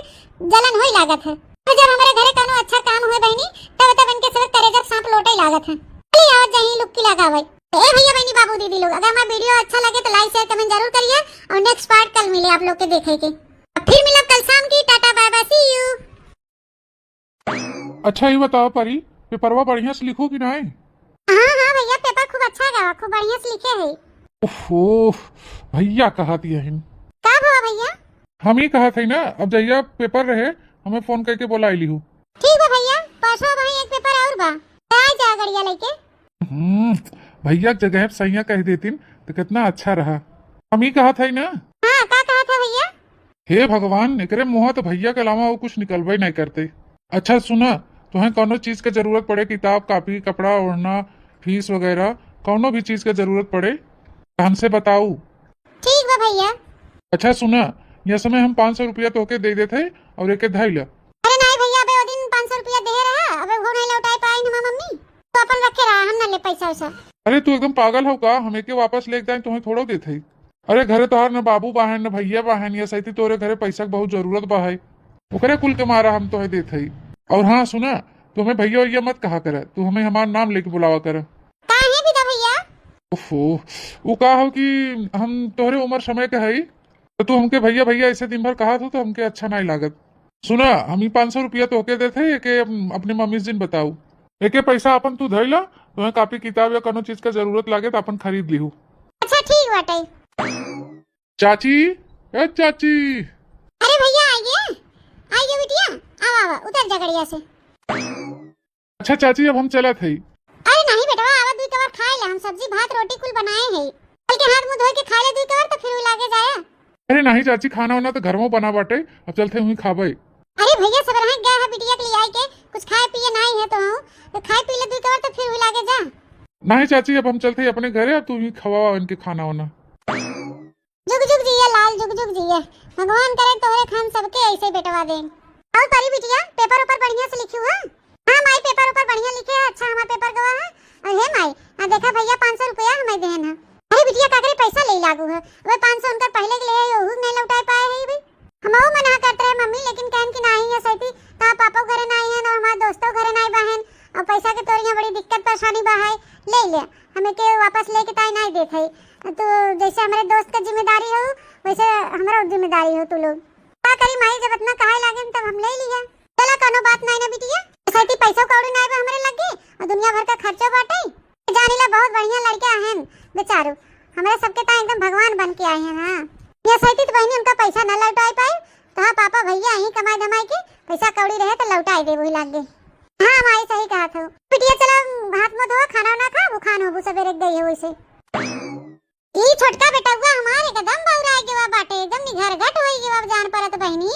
जलन होई लागत है। तो जब हमारे घरे कोनो अच्छा काम हुए बहनी तब इनके सब करे जब सांप लोटे लागत है। चली आवत जही लुक्की लगावे। ए भैया बहनी बाबू दीदी लोग अगर हमारा वीडियो अच्छा लगे तो लाइक शेयर कमेंट जरूर करिए और नेक्स्ट पार्ट कल मिले आप लोग के देखे के। फिर मिलब कल शाम की। Tata bye bye see you. अच्छा ये बताओ परी पेपरवा बढ़िया से लिखो कि नहीं? हां हां भैया पेपर खूब अच्छा गया खूब बढ़िया से लिखे है। ओफो भैया कहा दिया है का हुआ भैया? हम ही कहा थे ना अब जहिया पेपर रहे हमें फोन करके बोला आई लिहू। ठीक है भैया परसों भाई एक पेपर और बा आ जा गड़िया लेके। भैया जगह सही कह देती तो कितना अच्छा रहा। हम ही कहा था ना। हां का कहा था भैया? हे भगवान एकरे मुंह तो भैया के अलावा वो कुछ निकलवे नहीं करते। अच्छा सुना तुम्हें कोनो चीज के जरूरत पड़े किताब कापी कपड़ा ओढ़ना फीस वगैरह कोनो भी चीज के जरूरत पड़े हमसे बताओ। ठीक है भैया। अच्छा सुना यह समय हम 500 रुपया तोके दे देते और एक धाई ला। अरे नहीं भैया अबे वो दिन 500 रुपया दे रहा अबे वो नहीं लौटाई पाई ना मम्मी तो अपन रखे रहा हम ना ले पैसा वैसा। अरे तू एकदम पागल हो का हमें के वापस ले जाए तुम्हें थोड़ा देते। अरे घरे तोहार न बाबू बहन न भैया बहन या सही तोरे घरे पैसा के बहुत जरूरत बा है ओकरे कुल के मारा हम तोहे देते। और हाँ सुना तुम्हें भैया भैया मत कहा करे तू हमें हमारा नाम लेके बुलावा कर। काहे बिदा भैया? ओफो वो कहा हो कि हम तोहरे उम्र समय के है तो तू हमके भैया भैया ऐसे दिन भर कहा तो हमके अच्छा नहीं लागत। सुना हम ही 500 रुपया तोहके देते एके अपने मम्मी दिन बताऊ एके पैसा अपन तू धैला तुम्हें कापी किताब या कोनो चीज का जरूरत लागे तो अपन खरीद लिहू। अच्छा ठीक बाटे। चाची ए चाची। अरे भैया आइए बिटिया आवा उतर जा गड़िया से। अच्छा चाची अब हम चला थे। अरे नहीं बेटा आवा दुई कवर खाए ले हम सब्जी भात रोटी कुल बनाए है कल के हाथ मुंह धोए के खा ले दुई कवर तो फिर लागे जाया। अरे नहीं चाची खाना वाना तो घर में बना बाटे अब चलते हुई खाबे। अरे भैया सब रह गया है बिटिया के लिए आई के कुछ खाए पिए नहीं है तो खाए पी ले दुई कवर तो फिर लागे जा। नहीं चाची अब हम चलते अपने घरे अब तू ही खवावा इनके खाना वाना। जुग जुग जिए लाल जुग जुग जिए भगवान करे तोरे खान सबके ऐसे बेटवा दे। और परी बिटिया पेपर ऊपर बढ़िया से लिखी हुआ। हां माई पेपर ऊपर बढ़िया लिखे है अच्छा हमारा पेपर गवा है और हे माई आ देखा भैया 500 रुपया हमें देन है। अरे बिटिया काकरे पैसा ले लागू है, अब 500 उनका पहले के लिए ओहू नहीं लौटा पाए है भाई। हमहू मना करते रहे मम्मी, लेकिन कहन की नहीं है सही ता पापा घरे नहीं है और हमारे दोस्तों घरे नहीं बहन, और पैसा के तोरिया बड़ी दिक्कत परेशानी बा है, ले ले हमें के वापस लेके ताई नहीं देत है। तो जैसे हमारे दोस्त का जिम्मेदारी हो वैसे हमारा जिम्मेदारी हो तू लोग का करी माई, जब इतना कहे लागे तब हम ले लिया। चला कोनो बात नहीं ना बिटिया, सही पैसा कौड़ी नहीं बा हमरे लगे और दुनिया भर का खर्चो बाटे। जानीला बहुत बढ़िया लड़के हैं बेचारो, हमारे सबके ता एकदम भगवान बन के आए हैं। हां ये सही तो बहनी उनका पैसा न लौटाई पाए तो हाँ पापा भैया यही कमाई धमाई के पैसा कौड़ी रहे तो लौटाई दे वही लाग गए। हाँ माई सही कहा था बिटिया, चलो हाथ मुंह धो खाना ना खा वो खान हो सवेरे गई है वैसे। ई छोटका बेटा हुआ हमारे एकदम बौराए के वा बाटे, एकदम निघर घट होई के वा जान परत बहनी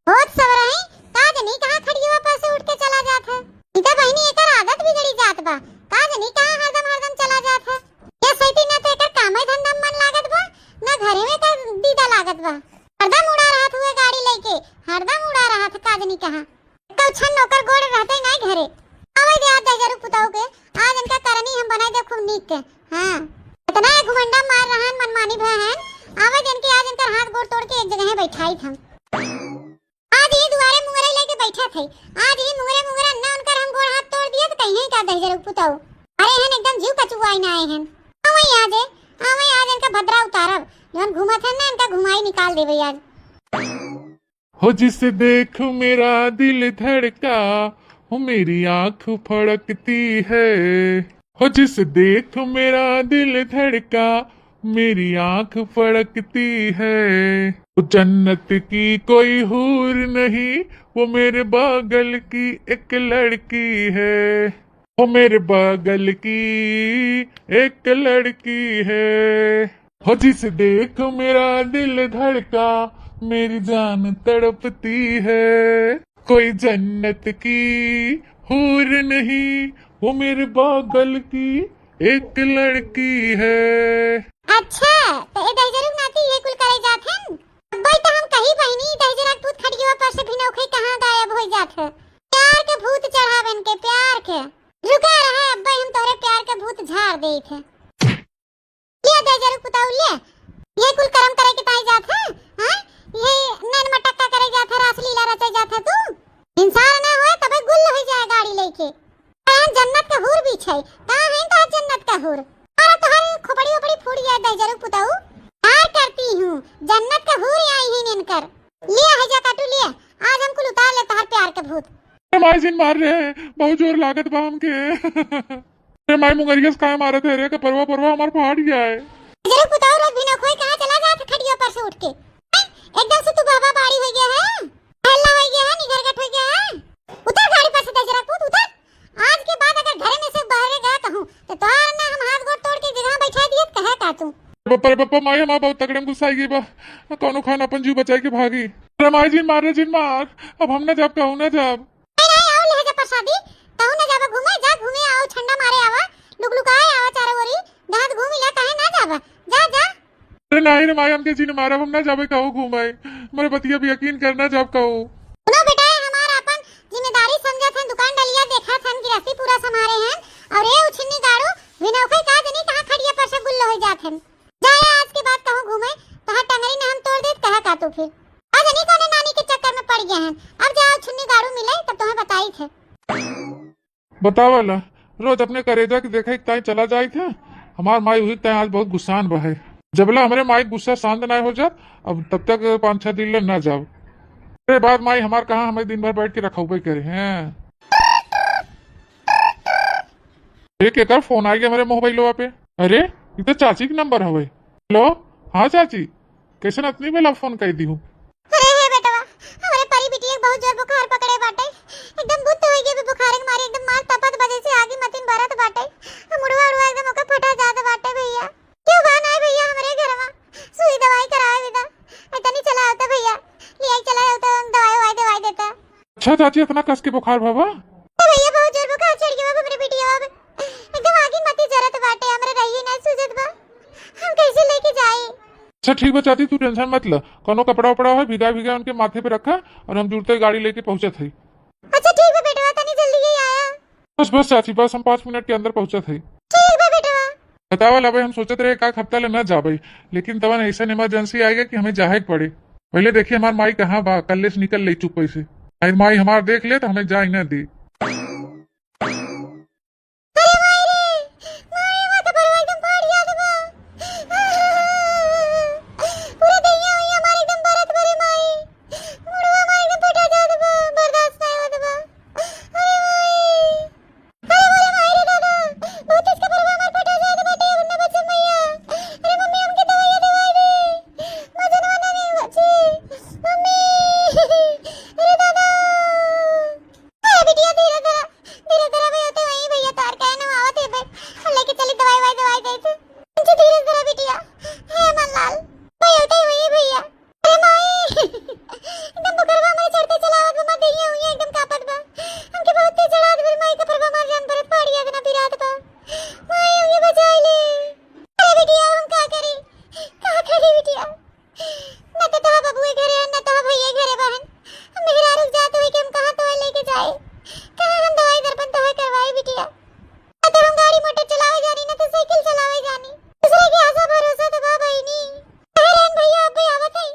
बहुत सवर है काज नहीं कहां खड़ी हुआ पास उठ के चला जात है। इता बहनी एकर आदत बिगड़ी जात बा, काज नहीं कहां हरदम चला जात है। ये सही ना तो एकर कामे धंधा मन लागत बा ना घरे में का दीदा लागत बा, हरदम उड़ा रहा हुए गाड़ी लेके, हरदम उड़ा रहा था काज नहीं कहां तो छन नौकर गोड़ रहते नहीं घरे। आवे दे आज जरूर पुताओ के आज इनका करनी हम बनाई दे खूब नीक के। हां इतना घुमंडा मार रहा है मनमानी भय है, आवे दिन के आज इनका हाथ गोड़ तोड़ के एक जगह बैठाई था। आज ही दुआरे मुंगरे लेके बैठा थे, आज ही मुंगरे अन्ना उनका हम गोड़ हाथ तोड़ दिए तो कहीं का दे जरूर पुताओ। अरे हन एकदम जीव कचुआई ना आए हैं। आवे आज इनका भद्रा उतारब जौन घुमत है ना इनका घुमाई निकाल देबे आज। हो जिसे देख मेरा दिल धड़का, हो मेरी आंख फड़कती है। हो जिसे देख मेरा दिल धड़का, मेरी आंख फड़कती है। वो जन्नत की कोई हूर नहीं, वो मेरे बगल की एक लड़की है। वो मेरे बगल की एक लड़की है। हो जिसे देख मेरा दिल धड़का, मेरी जान तड़पती है। कोई जन्नत की हूर नहीं, वो मेरे बगल की एक लड़की है। अच्छा तो ए दहजरू नाती ये कुल करे जात हैं। भाई तो हम कहीं बहनी दहजरा भूत खड़ियो पर से भी नौखे कहां गायब हो जात है। प्यार के भूत चढ़ावन के प्यार के रुका रहा अब्बा हम तोरे प्यार के भूत झाड़ दे थे। ये दहजरू पुताऊ ले ये कुल कर्म करे के ताई जात है। हां ये नैन मटक्का करे जात है, रासलीला रचे जात है। तू इंसान ना होए तबे गुल हो जाए गाड़ी लेके। जन्नत का हूर भी छै का है तो जन्नत का हूर। अरे तोहर खोपड़ी ओपड़ी फूट जाए दहजरू पुताऊ, हां करती हूं जन्नत का हूर आई है इनकर। ले है जा काटू ले आज हम कुल उतार ले तोहर प्यार के भूत। माई जिन मार रहे हैं बहुत जोर लागत बा हमके। माई मुंगरिया से काय मारत है रे के परवा हमार फाड़ गया है। जरूर पुताऊ रोज बिना खोए कहां चला जात खड़ियो पर से उठ के एकदम से तू बाबा बाड़ी हो गया है, हल्ला हो गया है, निगरगट हो गया है। उतर गाड़ी पर से दहजरा पुत उतर। आज के बाद अगर घर में से बाहर गया कहूं तो तोहार ना हम हाथ गोड़ तोड़ के जगह बैठा दिए कहे का तू। पप्पा माई हमार बहुत तगड़े में गुस्सा गई बा, कौनो खान अपन जीव बचाई के भागी। अरे माई जिन मार अब हम ना जब कहूं ना जब नहीं आओ ले जा प्रसादी कहूं ना जाबा घूमे जा घूमे आओ ठंडा मारे आवा लुकलुकाए आवा चारों ओरी दांत घूम ले कहे ना जाबा जा जा। अरे नहीं रे माई हमके जिन मारा हम ना जाबे कहूं घूमाए मेरे पतिया भी यकीन करना जब कहूं। सुनो बेटा हमारा अपन जिम्मेदारी समझा था, दुकान डलिया देखा था, गृहस्थी पूरा संभाले हैं और ये उछनी गाड़ू विनोखे का जनी कहां खड़िया पर से गुल्लो हो जात हैं। जाए आज के बाद कहूं घूमे तो हर टंगरी ने हम तोड़ दे कहा का तू फिर आज नहीं कोने नानी के चक्कर में पड़ गए हैं। अब जाओ छुन्नी गाड़ू मिले तब तुम्हें बताई थे। बतावाला रोज अपने करेजा के देखा ताई चला जाए थे हमार माई हुई ताई आज बहुत गुस्सान बहे। जबला हमारे माई गुस्सा शांत ना हो जात अब तब तक 5-6 दिन ना जाओ। अरे बाद माई हमार कहा हमें दिन भर बैठ के रखौबे करे हैं। एक एकर फोन आ गया हमारे मोबाइल पे। अरे ये तो चाची का नंबर है। हेलो हाँ चाची कैसे नतनी बेला फोन कर दी हूँ। अरे हे बेटवा हमारे परी बिटिया एक बहुत जोर बुखार पकड़े बाटे, एकदम बुत हो गई बुखार के मारे एकदम मार तपत बजे से आगे मतिन भरत बाटे, मुड़वा उड़वा एकदम ओका फटा जात बाटे। भैया क्यों बान आए भैया हमारे घर में सुई दवाई करावे विदा इतनी चला होता भैया ले चला होता दवाई देता। अच्छा चाची इतना कस के बुखार बाबा भैया बहुत जोर बुखार चढ़ गया मेरे बिटिया एकदम आगे मती जरत बाटे हमरे रही ना सुजत बा हम कैसे लेके जाए। अच्छा ठीक बा चाची तू टेंशन मत ले, कोनो कपड़ा उपड़ा है भिगा उनके माथे पे रखा और हम जुड़ते गाड़ी लेके पहुंचे थे। अच्छा ठीक है बेटा तनी जल्दी ही आया। बस बस चाची, बस हम 5 मिनट के अंदर पहुंचा थे। ठीक बा बेटवा। बतावल अबे हम सोचत रहे एक हफ्ता ले न जाबे, लेकिन तवन ऐसा इमरजेंसी आएगा कि हमें जाहे के पड़े। पहले देखिए हमार माई कहाँ बा, कल्ले से निकल ले चुप से। माई हमार देख ले तो हमें जाए न दे। अरे माई रे, माई माथा पर एकदम फाड़ गया दबा। पूरा दैया हुई हमारी एकदम बरत भरे माई। मुड़वा माई एकदम फटा जा दबा, बर्दाश्त नहीं हो दबा। अरे माई, अरे बोले माई रे दादा, बहुत इसका परवा मार फटा जा दबा टे वरना बच्चा मैया। अरे मम्मी हमके दवाई दवाई दे, मजा ना नहीं बच्ची मम्मी। अरे दादा, अरे बिटिया धीरे धीरे भी होते वही भैया तार का है ना आवत है बे, लेके चली दवाई दे थे। मुझे धीरे धीरे बिटिया हे मनलाल भैया होते वही भैया। अरे माई एकदम बुकरवा मारे चढ़ते चलावत बा दैया हुई एकदम कापत बा। हमके बहुत तेज चढ़ा दे माई का परवा मार जान पर फाड़िया देना पिरात बा। माई हमके बचाई ले। अरे बिटिया हम का करी बिटिया, न तो तोहा बबुए घरे है न तोहा भैया घरे बहन। हम मेरा रुक जाते हुए कि हम कहां तो लेके जाए, कहां हम दवाई दर्पण तो करवाए बिटिया। तो हम गाड़ी मोटर चलावे जानी ना तो साइकिल चलावे जानी, दूसरे के आशा भरोसा तो बा बहिनी। अरे भैया अब आवत है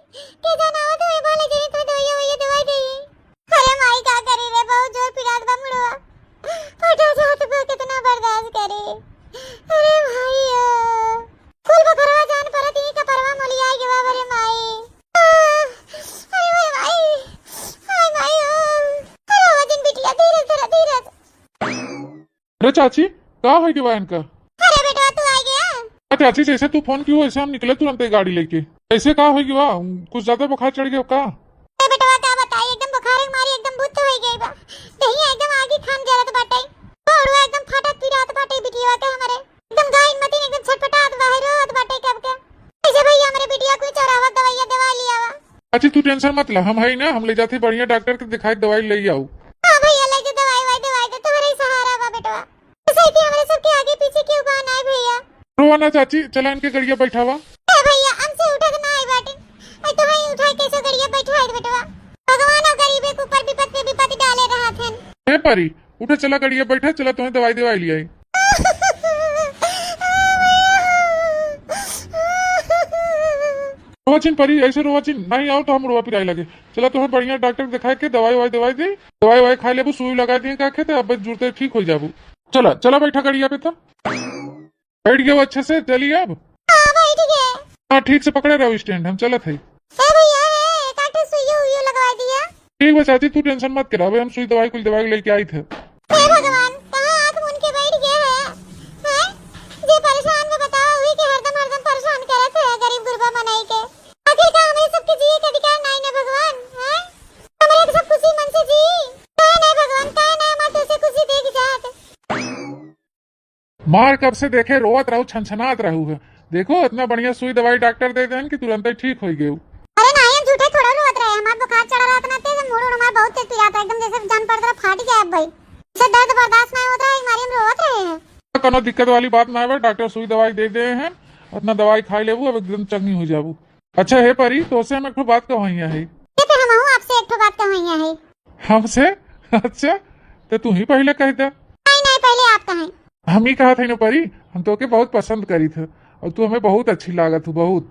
के जान आवत है भाले जरी तो दवाई दे। अरे माई का करी रे, बहुत जोर पिरात बा मुड़वा फटा जात बा, कितना बर्दाश्त करे। अरे भैया कुल बकरवा जान परत ही का परवा मोली आई गवा बरे माई। अरे मेरे माई, हाय माई अरे वजन बिटिया धीरे धीरे। अरे चाची का हो गया इनका? अरे बेटा तू आ गया। चाची जैसे तू फोन क्यों, ऐसे हम निकले तुरंत ही गाड़ी लेके। ऐसे का हो गया, कुछ ज्यादा बुखार चढ़ गया का? अरे बेटा का बताई, एकदम बुखार मारी एकदम बुत हो गई बा। दही एकदम आगे खान जरत बाटे, बड़वा एकदम फाटत पिरात बाटे बिटिया के हमारे एकदम गाइन मतीन एकदम छटपटात बाहर होत बाटे कब के। ऐसे भैया हमारे बिटिया को चढ़ावा दवाई दवा लिया वा। चाची तू टेंशन मत ला, हम है ना, हम ले जाते बढ़िया डॉक्टर के दिखाई दवाई ले आओ। हां भैया ले जो दवाई दे तुम्हारे सहारा बा बेटा। सही थी हमारे सबके आगे पीछे क्यों बा ना भैया। रोवा ना चाची, चला इनके गड़िया बैठावा। ए भैया हमसे उठत ना आई बाटे, आई तो है उठाई कैसे गड़िया बैठाई दे बेटा। भगवान और गरीबे के ऊपर विपत पे विपत डाले रहा थे। है परी उठे, चला गड़िया बैठा, चला तुम्हें दवाई दवाई ले आई। रोवाचिन परी, ऐसे रोवाचिन नहीं आओ तो हम रोवा पिराई लगे। चला तुम्हें बढ़िया डॉक्टर दिखा के दवाई दवाई दे, दवाई खाई लेबू, सुई लगा दिए का खेते, अब जुड़ते ठीक हो जाबू। चला चला बैठा गड़िया पे, तो बैठ गया वो अच्छे से, चलिए अब। हां भाई ठीक है। हाँ ठीक से पकड़े रहो स्टैंड, हम चलत है। ए भैया है काटे सुई लगवा दिया। ठीक है चाची तू टेंशन मत करा, हम सुई दवाई लेके आई थे। हे भगवान कहां आंख मुन के बैठ गए हैं जे परेशान में बताओ हुई कि हरदम परेशान करत है गरीब गुरबा मनाई के। आखिर का हमें सबके जिए के अधिकार नहीं ना भगवान हैं, हमारे सब खुशी मन से जी नहीं भगवान, का ना मत उसे खुशी देख जात। मार कब से देखे रोवत रहू, छनछनात रहू है। देखो इतना बढ़िया सुई दवाई डॉक्टर दे देन कि तुरंत ही ठीक हो गए। अरे नहीं हम झूठे थोड़ा रोवत रहे, हमार बुखार चढ़ा रहा था ना तेज मुड़ हमार बहुत तेज पिया था एकदम जैसे जान पड़ रहा फाट जाए भाई। से दर्द बर्दाश्त नहीं होता है, हमारी हम रोवत रहे हैं। कोनो दिक्कत वाली बात ना है, डॉक्टर सुई दवाई दे दे हैं, अपना दवाई खाई लेबू, अब एकदम चंगी हो जाबू। अच्छा है परी, तो से हम एक बात कहवाइया है। ये तो हम आपसे एक बात कहवाइया है। हमसे? अच्छा तो तू ही पहले कह दे। नहीं पहले आप कहें। हम ही कहा थे ना परी, हम तो के बहुत पसंद करी थे और तू हमें बहुत अच्छी लागत हो, बहुत।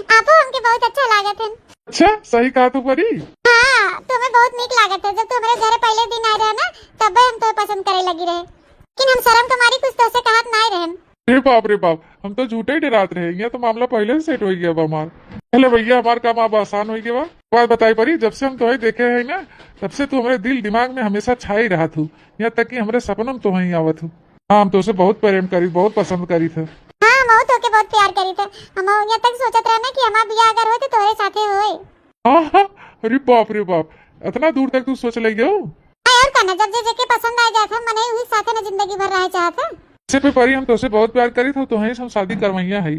आपको हमके बहुत अच्छा लागत है। अच्छा सही कहा तू परी। हाँ तुम्हें बहुत नीक लागत है, जब तू हमारे घर पहले दिन आए रहे ना तब हम तो पसंद करे लगी रहे, लेकिन हम शर्म तुम्हारी कुछ तो से कहत नहीं रहे। रे बाप, हम तो झूठे ही डरात रहे, यहाँ तो मामला पहले से सेट हो गया हमार। पहले भैया हमार काम अब आसान हो गया। बात बताई परी, जब से हम तुम्हें देखे है ना तब से तू हमारे दिल दिमाग में हमेशा छाई रहा तू, यहाँ तक कि हमारे सपनों में तुम्हें आवत हूँ। हाँ हम तो उसे बहुत प्रेम करी, बहुत पसंद करी थे। हाँ हम तो के बहुत प्यार करी थे, हम यहाँ तक सोचत रहे ना कि हमारा बियाह अगर होए तो तोरे साथे होए। हाँ अरे बाप रे बाप, इतना दूर तक तू सोच ले गयो। और कहना जब जे पसंद आ जाता मने वही साथे ना जिंदगी भर रहे चाहता। इसे पे परी हम तो उसे बहुत प्यार करी थे, तुम्हें हम शादी करवाइया है।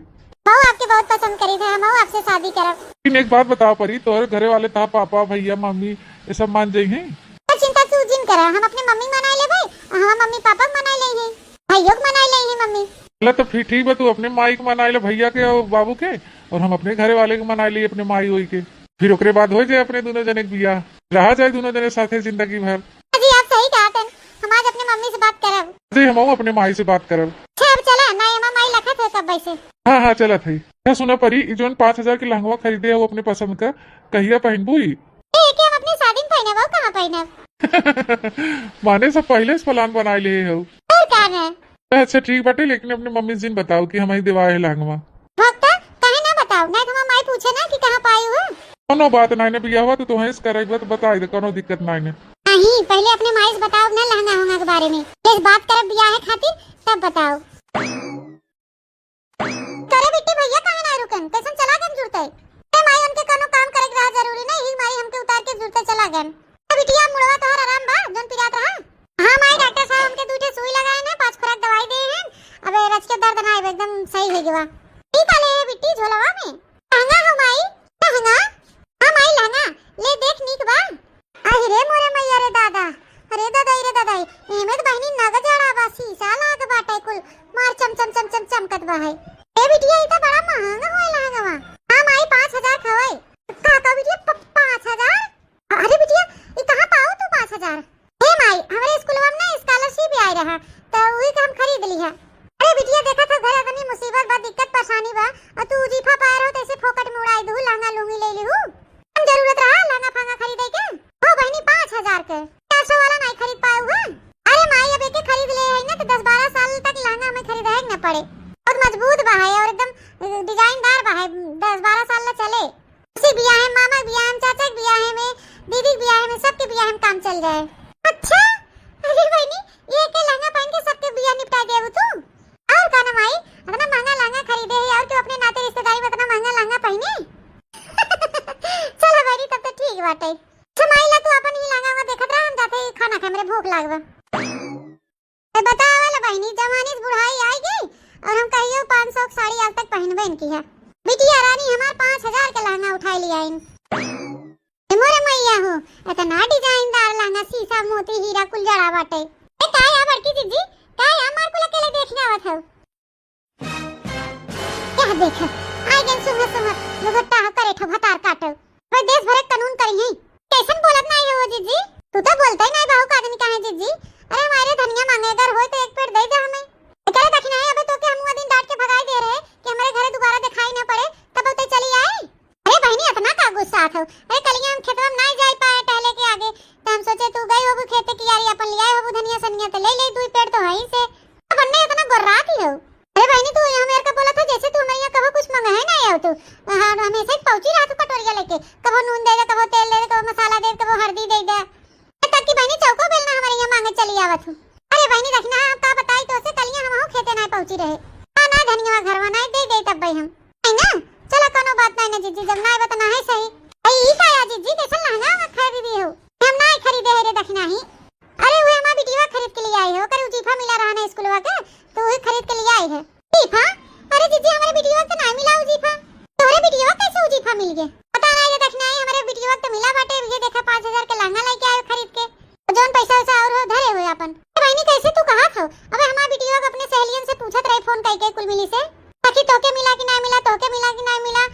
हम आपके बहुत पसंद करी थे, हम आपसे शादी करब। लेकिन एक बात बताओ परी, तोहरे घरे वाले था पापा भैया मम्मी ये सब मान जाई हैं? चिंता तू जिन करा, हम अपने मम्मी मनाई ले भाई, हम मम्मी पापा मनाई ले हैं, भाइयों को मनाई ले हैं मम्मी। चला तो फिर ठीक है, तू अपने माई को मनाई ले भैया के और बाबू के, और हम अपने घरे वाले को मनाई लिए अपने माई होई के। फिर ओकरे बाद हो जाए अपने दोनों जने के बियाह, रहा जाए दोनों जने साथे जिंदगी भर। जी आप सही कहा थे, हम आज अपने मम्मी से बात करब। जी हम अपने माई से बात करब। अच्छा अब चला ना एमा माई लखत है तब वैसे। हाँ हाँ चला थी। क्या सुना परी जोन 5,000 की लहंगा खरीदे है वो अपने पसंद का कहिया पहनबू ही? के हम अपनी शादी में पहने वो कहाँ पहने? माने सब पहले से प्लान बना लिए हो। और क्या है? अच्छा ठीक बाटे लेकिन अपने मम्मी जी बताओ कि हमारी दिवाए है लहंगवा। भक्ता कहे ना बताओ नहीं तो माई पूछे ना कि कहाँ पाई हो। कोनो बात नहीं ने बिया हुआ तो तुम्हें इस करे तो बता दे कोनो दिक्कत नहीं ने। नहीं पहले अपने माई से बताओ ना लहंगा होंगा के बारे में। इस बात करब बियाह है खातिर तब बताओ। करे बिट्टी भैया कहाँ ना रुकन कैसन चला गन जुड़ते ए माई उनके कोनो काम करे रहा जरूरी नहीं ही माई हमके उतार के जुड़ते चला गन। बिटिया मुड़वा तोहर आराम बा जोन पिरात रहा। हां माई डॉक्टर साहब हमके दूठे सुई लगाए ना 5 खुराक दवाई दे हैं। अबे रच के दर्द ना आए एकदम सही हो गया। ठीक है ले बिट्टी झोलवा में लहंगा हो माई लहंगा। हां माई लहंगा ले देख नीक बा। अरे रे मोरे मैया रे दादा अरे दादा रे दादा एमे तो बहनी नग जड़ा बा शीशा लाग बाटे कुल मार चम चम चम चम चमकत बा है। ए बिटिया ई तो बड़ा महंगा होय लहंगा। हां माई 5,000 खवई का बिटिया 5,000। अरे बिटिया ये कहां पाओ तू 5,000? हे माई हमारे स्कूल में ना स्कॉलरशिप आई रहा तो वही का हम खरीद ली है। अरे बिटिया देखा था घर इतनी मुसीबत बा दिक्कत परेशानी बा और तू जीफा पाए रहो तो ऐसे फोकट में उड़ाई दू लहंगा लूंगी ले ली हूं। हम जरूरत रहा लहंगा फांगा खरीदे के हो बहनी 5,000 के 400 वाला नहीं खरीद पाए हुआ। अरे माई अब एक खरीद ले है ना तो 10-12 साल तक लहंगा हमें खरीदा है ना पड़े। बहुत मजबूत बा है और एकदम डिजाइनदार बा है 10-12 साल ला चले। उसी बियाह में मामा बियाह में चाचा बियाह में दीदी बियाह में सबके बियाह में काम चल जाए। अच्छा अरे बहनी ये के लहंगा पहन के सबके बियाह निपटा देबू तू। और का ना माई इतना महंगा लहंगा खरीदे है और तू अपने नाते रिश्तेदारी में इतना महंगा लहंगा पहने। चलो बहनी तब तो ठीक बाटे। अच्छा माई ला तू अपन ही लहंगा में देखत रह हम जाते ही खाना खाए मेरे भूख लागबा। ए बताओ वाला बहनी जवानी से बुढ़ाई आई गई और हम कहियो 500 की साड़ी आज तक पहनबे इनकी है। बिटिया रानी हमार 5,000 के लहंगा उठा लिया इन। मोरे मैया हो इतना डिजाइनदार लहंगा शीशा मोती हीरा कुल जड़ा बाटे। ए काय आ बड़की जीजी काय हमार को अकेले देखने आवत हो। क्या देखा आई गन सुमत सुमत लगता है करे ठो भतार काटो भाई देश भर के कानून करी है कैसन बोलत नहीं हो जीजी। तू तो बोलता ही नहीं बाहु का आदमी काहे जीजी। अरे हमारे धनिया मांगे अगर होय तो एक पेड़ दे दे हमें। करे दखना है अबे तो के हम दिन डांट के भगाई दे रहे कि हमारे घरे दोबारा दिखाई ना पड़े तब तो चली आए। अरे बहनी इतना का गुस्सा आता अरे कलिया हम खेतवा में नहीं जाई पाए टहले के आगे तो हम सोचे तू गई होबू खेत की यारी अपन लिया होबू धनिया सनिया तो ले ले दू पेड़ तो हई से अब अन्ने इतना गोर्राती हो। अरे बहनी तू यहाँ मेरे का बोला था जैसे तू हमें यहाँ कहो कुछ मंगा है ना आओ तू हां हमेशा ही पहुंची रहा तू कटोरिया लेके कबो नून दे दे कबो तेल दे दे कबो मसाला दे दे कबो हल्दी दे दे तक की बहनी चौको बेलना हमारे यहाँ मांगे चली आवत हूं। अरे बहनी देखना आप का बताई तो से कलिया हम हो खेते नहीं पहुंची रहे ना धनिया घरवा नहीं दे दे तब भाई हम है ना। चलो कोनो बात नहीं ना जीजी जब नहीं बतना है सही। अरे ई का या जीजी कैसा लहंगा हम खरीदी हो हम नहीं खरीदे रे दखना ही। अरे वो हमारी बिटिया खरीद के लिए आई हो कर जीफा मिला रहा ना स्कूलवा के तो वही खरीद के लिए आई है जीफा। अरे जीजी हमारे बिटिया को नहीं मिला जीफा तोरे बिटिया कैसे जीफा मिल गए पता नहीं ये दखना है हमारे बिटिया तो मिला बाटे ये देखा 5,000 के लहंगा लेके आए खरीद के जोन पैसा वैसा और धरे हुए अपन। बहनी कैसे तू कहा था अबे हमारी बिटिया को अपने सहेलियन से पूछत रहे फोन करके कुल मिली से ताकि तोके मिला कि नहीं मिला तोके मिला कि नहीं मिला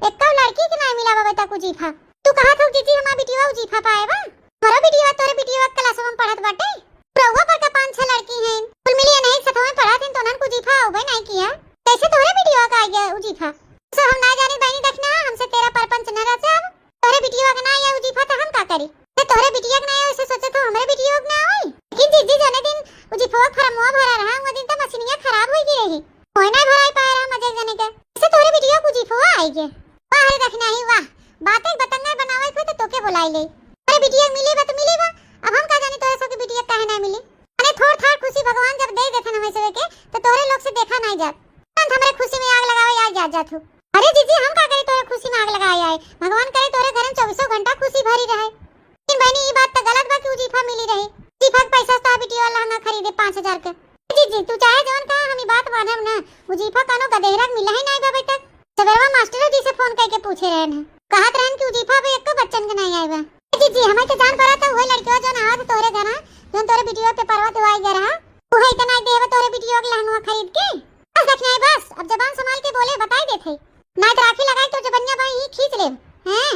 एक लड़की की नहीं मिला बाबा तक जीफा। तू कहा था जीजी हमारी बिटिया जीफा पाए बा मोरा बिटिया तोरे बिटिया क्लास में पढ़त बाटे प्रभु पर का 5-6 लड़की हैं कुल मिली नहीं साथ में पढ़ा थी तो नन को जीफा होबे नहीं किया कैसे तोरे बिटिया का आ गया जीफा। सो हम ना जाने बहनी देखना हमसे तेरा परपंच न रचा अब तोरे बिटिया का ना आया जीफा तो हम का करी ते तोरे बिटिया का ना आया ऐसे सोचे तो हमारे बिटिया का ना आए लेकिन जीजी जाने दिन जीफा फरमवा भरा रहा वो दिन तो मशीनिया खराब हो गई रही कोई नहीं भराई पाए रहा मजे जाने के ऐसे तोरे बिटिया को जीफा आई गए वाह देखना ही वाह बातें बतंगा बनावे थे तो तोके बुलाई ले अरे बिटिया मिली बा तो मिली बा अब हम का जाने तोरे सब की बिटिया काहे ना मिली। अरे थोड़ थाड़ खुशी भगवान जब दे देथे हमें से के तो तोरे लोग से देखा नहीं जात तुरंत हमारे खुशी में आग लगावे आ जात हो। अरे जीजी हम का करे तोरे खुशी में आग लगाए आए भगवान करे तोरे घर में 24 घंटा खुशी भरी रहे। लेकिन बहनी ये बात तो गलत बा कि जीफा मिली रही जीफा के पैसा तो बिटिया लहंगा खरीदे 5,000 के। जीजी तू चाहे जवन कहा हम बात मानब ना वो जीफा कानो गदेहरा मिला ही नहीं बा बेटा। सवेरवा मास्टर जी से फोन करके पूछे रहन कहत रहन कि जीफा बे एको बच्चन के नहीं आए बा। जीजी हमें तो जान पड़ा था वो लड़कियों जो ना आवत तोरे घर जोन तोरे बिटिया पे परवा तो आई गया वो है इतना देव तोरे बिटिया के लहंगा खरीद के बस देखना है बस अब जबान संभाल के बोले बताई देथे ना तो राखी लगाई तो जबनिया भाई ही खींच ले हैं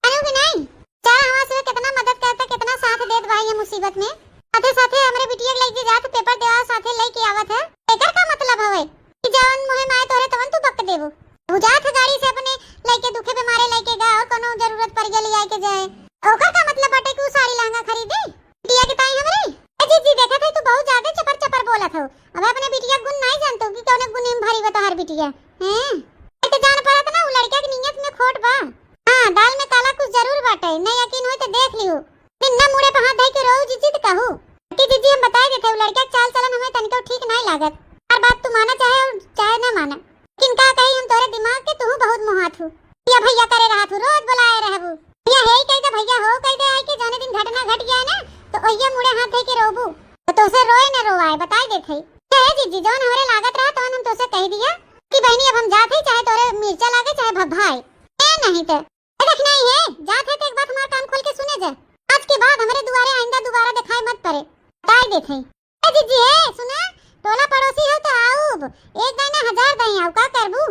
अनु कि नहीं चाहे हमारे से कितना मदद करता कितना साथ देत भाई ये मुसीबत में साथे साथे हमरे बिटिया के लेके जात पेपर देवा साथे लेके आवत है। एकर का मतलब हवे कि जवन मोहे माए तोरे तवन तू बक देबो। तू जात है गाड़ी से अपने लेके दुखे बीमारे लेके गा और कोनो जरूरत पड़ गेली आए के जाए। ओकर का मतलब बाटे कि उ साड़ी लहंगा खरीदे बिटिया के ताई हमरे। ए जी देखा था तू बहुत ज्यादा चपर चपर बोलत हो। अब अपने बिटिया गुण नहीं जानतो कि कौन गुण में भारी बता हर बिटिया हैं। तो जान पड़त ना उ लड़का की नियत में खोट बा। हां दाल में काला कुछ जरूर बाटे। नहीं यकीन होय तो देख लियो। बिना मुड़े पे हाथ धइ के रोज जिद कहू कि दीदी हम बता देते उ लड़का चाल चलन हमें तनिको ठीक नहीं लागत। हर बात तू माना चाहे और चाहे ना माना लेकिन का कही हम तोरे दिमाग के तू बहुत मोहात हूं। या भैया करे रहा तू रोज बुलाए रहबू। भैया है कह दे भैया हो कह दे आई के जाने दिन घटना घट गया ना तो ओइया मुड़े हाथ धइ के रोबू तो उसे रोए ना रोवाए बताई देथे। है जीजी जौन हमरे लागत रहा तो हम तोसे कह दिया कि बहनी अब हम जात है चाहे तोरे मिर्चा लागे चाहे भभाए ए नहीं तो देखना ही है जात है तो एक बात हमारा कान खोल के सुने जा। आज के बाद हमारे दुआरे आइंदा दोबारा दिखाई मत पड़े बताई देथे। ए जीजी है सुना टोला पड़ोसी हो तो आऊब एक दाना 1000 दई आऊ का करबू।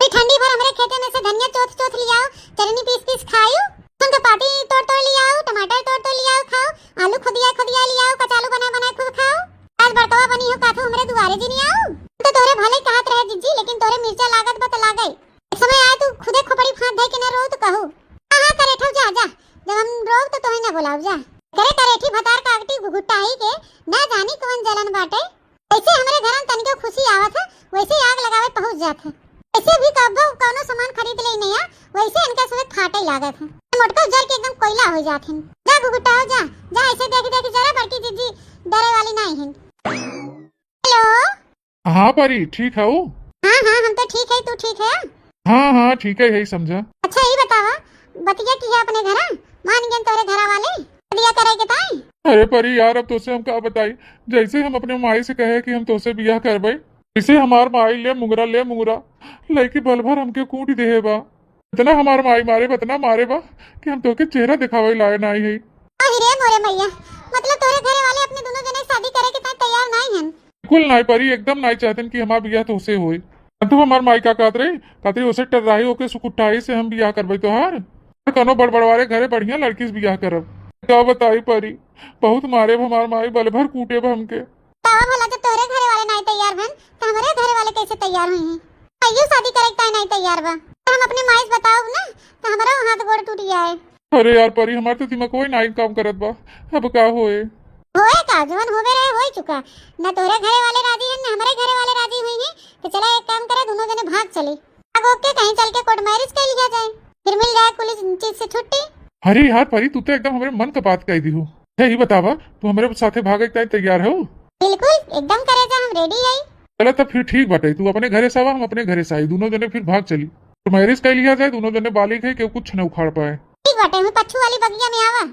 ई ठंडी भर हमरे खेते में से धनिया चोथ चोथ लियाओ चटनी पीस पीस खायू संग पाटी तोड़ लियाओ टमाटर तोड़ लियाओ खाओ आलू खुदिया लियाओ कचालू बना खूब खाओ। आज बर्तवा बनी हो काथू हमरे दुआरे जी नहीं आऊ तो तोरे भले कहत रहे जीजी लेकिन तोरे मिर्चा लागत बत लागई। एक समय आए तू खुदे खोपड़ी फांद दे के ना रो तो कहू हां करे ठौ जा जा जब हम रोब तो तोहे ना बुलाऊ जा। करे करेठी भतार कागटी घुघुटाई के ना जानी कौन जलन बाटे। ऐसे हमरे घर में तनिको खुशी आवत है वैसे आग लगावे पहुंच जात है। ऐसे भी कबो कोनो सामान खरीद ले नहीं वैसे इनका सब फाटे लागत है। मोटका जल के एकदम कोयला हो जात है। जा घुघुटाओ जा जा ऐसे देख देख जरा बड़की जीजी डरे वाली नहीं है। हेलो हाँ परी ठीक है वो। हाँ हम तो ठीक है तू ठीक है। हाँ ठीक है यही समझा। अच्छा ये बतावा बतिया की है अपने घर मान गए तोरे घरा वाले दिया करे के ताई। अरे परी यार अब तोसे हम का बताई जैसे हम अपने माई से कहे कि हम तोसे बियाह करबई इसे हमार माई ले मुंगरा लड़की बल भर हमके कूट दे बा। इतना हमार माई मारे बतना मारे बा कि हम तोके चेहरा दिखावे लाए नहीं है। अरे मोरे मैया मतलब तोरे घरे वाले अपने दोनों जने शादी करे के ताई तैयार नहीं हैं। बिल्कुल नहीं परी एकदम नहीं चाहते कि हमार बियाह तोसे होए। तू हमार माई का कहत रही उसे टर्राही होके सुकुटाई से हम बियाह करबई तोहार कनो बड़बड़वारे घरे बढ़िया लड़की से बियाह करब। क्या बताई परी बहुत मारे हमार माई बल भर कूटे हमके। तावा भला जब तोरे घरे वाले नहीं तैयार हैं तो हमारे घरे वाले कैसे तैयार हुए हैं। आइयो शादी करे के ताई नहीं तैयार बा हम अपने माई से बताओ ना तो हमारा हाथ गोड़ टूट जाए। अरे यार परी हमार तो दिमाग कोई नहीं काम करत बा अब का होए का जवन होवे रहे हो चुका ना तोरे घरे वाले राजी हैं ना हमारे घरे वाले राजी हुए हैं तो चला एक काम करे दोनों जने भाग चले अब ओके कहीं चल के कोर्ट मैरिज कर लिया जाए फिर मिल जाए पुलिस चीज से छुट्टी। अरे यार परी तू तो एकदम हमारे मन का बात कह दी हो। यही बतावा तू हमारे साथे भागे के तैयार हो। बिल्कुल एकदम करे जा हम रेडी है। चला तब फिर ठीक बाटे तू अपने घरे से आवा हम अपने घरे से आई दोनों जने फिर भाग चली तो मैरिज कर लिया जाए दोनों जने बालिक है कि कुछ न उखाड़ पाए। ठीक बाटे मैं पछू वाली बगिया में आवा।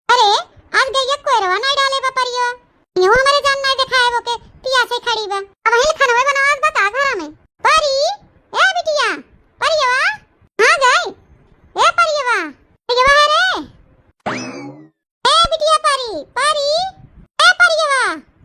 अरे आज गैया कोई रवा नहीं डाले बा परियो यूं हमारे जान नहीं दिखाए वो के पिया से खड़ी बा अब हिल खनवे बनावत बता घर में परी ए बिटिया परियो हां गई ए परियो परियो रे ए बिटिया परी ए परियो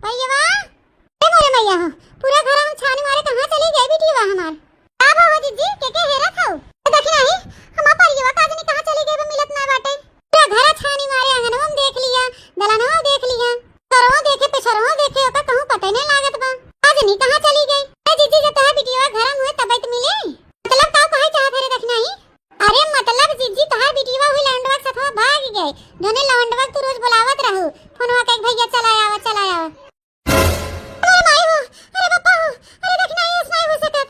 ए मोरे मैया हो पूरा घर में छानी मारे कहां चली गई बिटिया हमार का बाबा जीजी के हेरा था देखी नहीं हम परियो काजनी कहां चली गई मिलत ना बाटे पूरा घर छानी मारे आंगनवा में देख लिया दलानवा देख लिया सरवा देखे पेशरवा देखे ओका कहूं पता नहीं लागत बा काजनी कहां चली गई। ए जीजी जब तोहा बिटिया घर में तबैत मिले मतलब का कहे चाहत रे देखना ही। अरे मतलब जीजी तोहा बिटिया हुई लंडवा के साथ भाग गई दोने लंडवा तू रोज बुलावत रहू फोनवा के भैया चला आवा अरे माई हो अरे बापा हो अरे देखना ही ऐसा हो सकत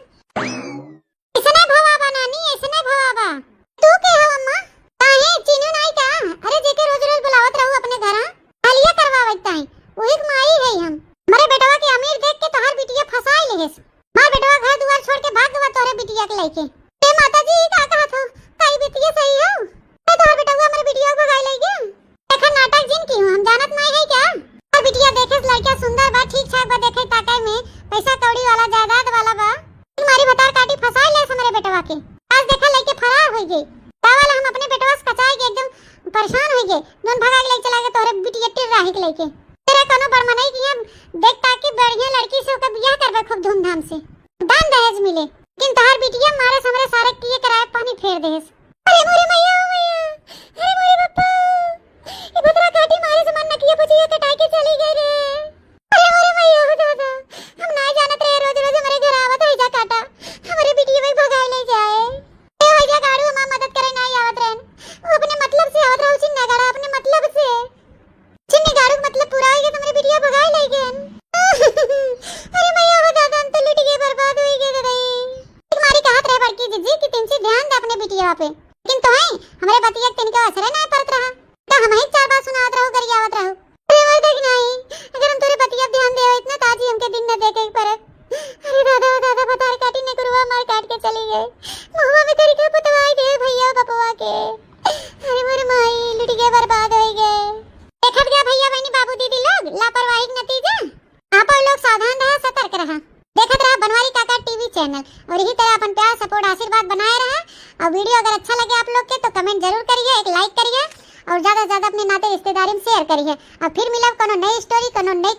इसने भवाबा नानी इसने भवाबा तू के हो अम्मा काहे चिन्ह नहीं का अरे जेके रोज रोज बुलावत रहू अपने घर हालिया करवावत ताई ओही माई है हम मारे बेटवा के अमीर देख के तोहार बिटिया फसाई लेस मार बेटवा घर दुआर छोड़ के भाग गवा तोरे बिटिया के लेके ए माताजी का कहत हो काई बिटिया सही हो ए तोहार बेटवा हमारे बिटिया को भगाई ले गया देखा नाटक जिन की हम जानत नहीं है क्या और बिटिया देखे लड़का सुंदर बा ठीक ठाक बा देखे ताकाय में पैसा कौड़ी वाला जायदाद वाला बा तुम्हारी भतार काटी फसाई ले हमारे बेटवा के आज देखा लेके फरार हो गई तावल हम अपने बेटवा से कचाई के एकदम परेशान हो गए दोन भगा के लेके चला गए तोरे बिटिया टिर राही के लेके तेरे कोनो बरमनई की हम देख ताकि बढ़िया लड़की से ओकर बियाह करबे खूब धूमधाम से दान दहेज मिले लेकिन तोहार बिटिया मारे हमरे सारे किए कराए पानी फेर देस। अरे मोरे मैया अरे मोरे बापा ये बतरा काटी मारे से मन नकिया पुछिया कटाई के चली गई रे। अरे मैया हो दादा, हम ना जानत रहे रोज रोज हमारे घर आवत है जा काटा हमारे बिटिया में भगाए ले जाए। ए हो जा गाड़ू हम मदद करे ना आवत रहन, वो अपने मतलब से आवत रहू चिन्ना गाड़ा अपने मतलब से चिन्नी गाड़ू मतलब पूरा हो गया तो मेरी बिटिया भगाए ले गए। अरे मैया हो दादा, हम तो लुट गए, बर्बाद हो गए दादा। तुम्हारी कहत रहे बड़की जीजी कि तुम से ध्यान दे अपने बिटिया पे, लेकिन तो है हमारे बतिया के तिनका असर नहीं पड़त रहा, तो हम ही चार बात सुनावत रहू गरियावत रहू। अरे मर देख नहीं, अगर हम तोरे बतिया ध्यान देवे इतना ताजी हमके दिन न देखे पर। अरे दादा दादा बतार काटी ने गुरुआ मार काट के चली गए, मुहवा में तेरी का पतवाई दे भैया बपवा के। अरे मोर माई लुट गए, बर्बाद हो गए। देखत गया भैया बहनी बाबू दीदी लोग लापरवाही के नतीजा। आप लोग सावधान रहा, सतर्क रहा, देखत रहा बनवारी काका टीवी चैनल, और यही तरह अपन प्यार सपोर्ट आशीर्वाद बनाए रहा। और वीडियो अगर अच्छा लगे आप लोग के तो कमेंट जरूर करिए, एक लाइक करिए और ज्यादा से ज्यादा अपने नाते रिश्तेदारी में शेयर करिए। और फिर मिलब कोनो नई स्टोरी कोनो नई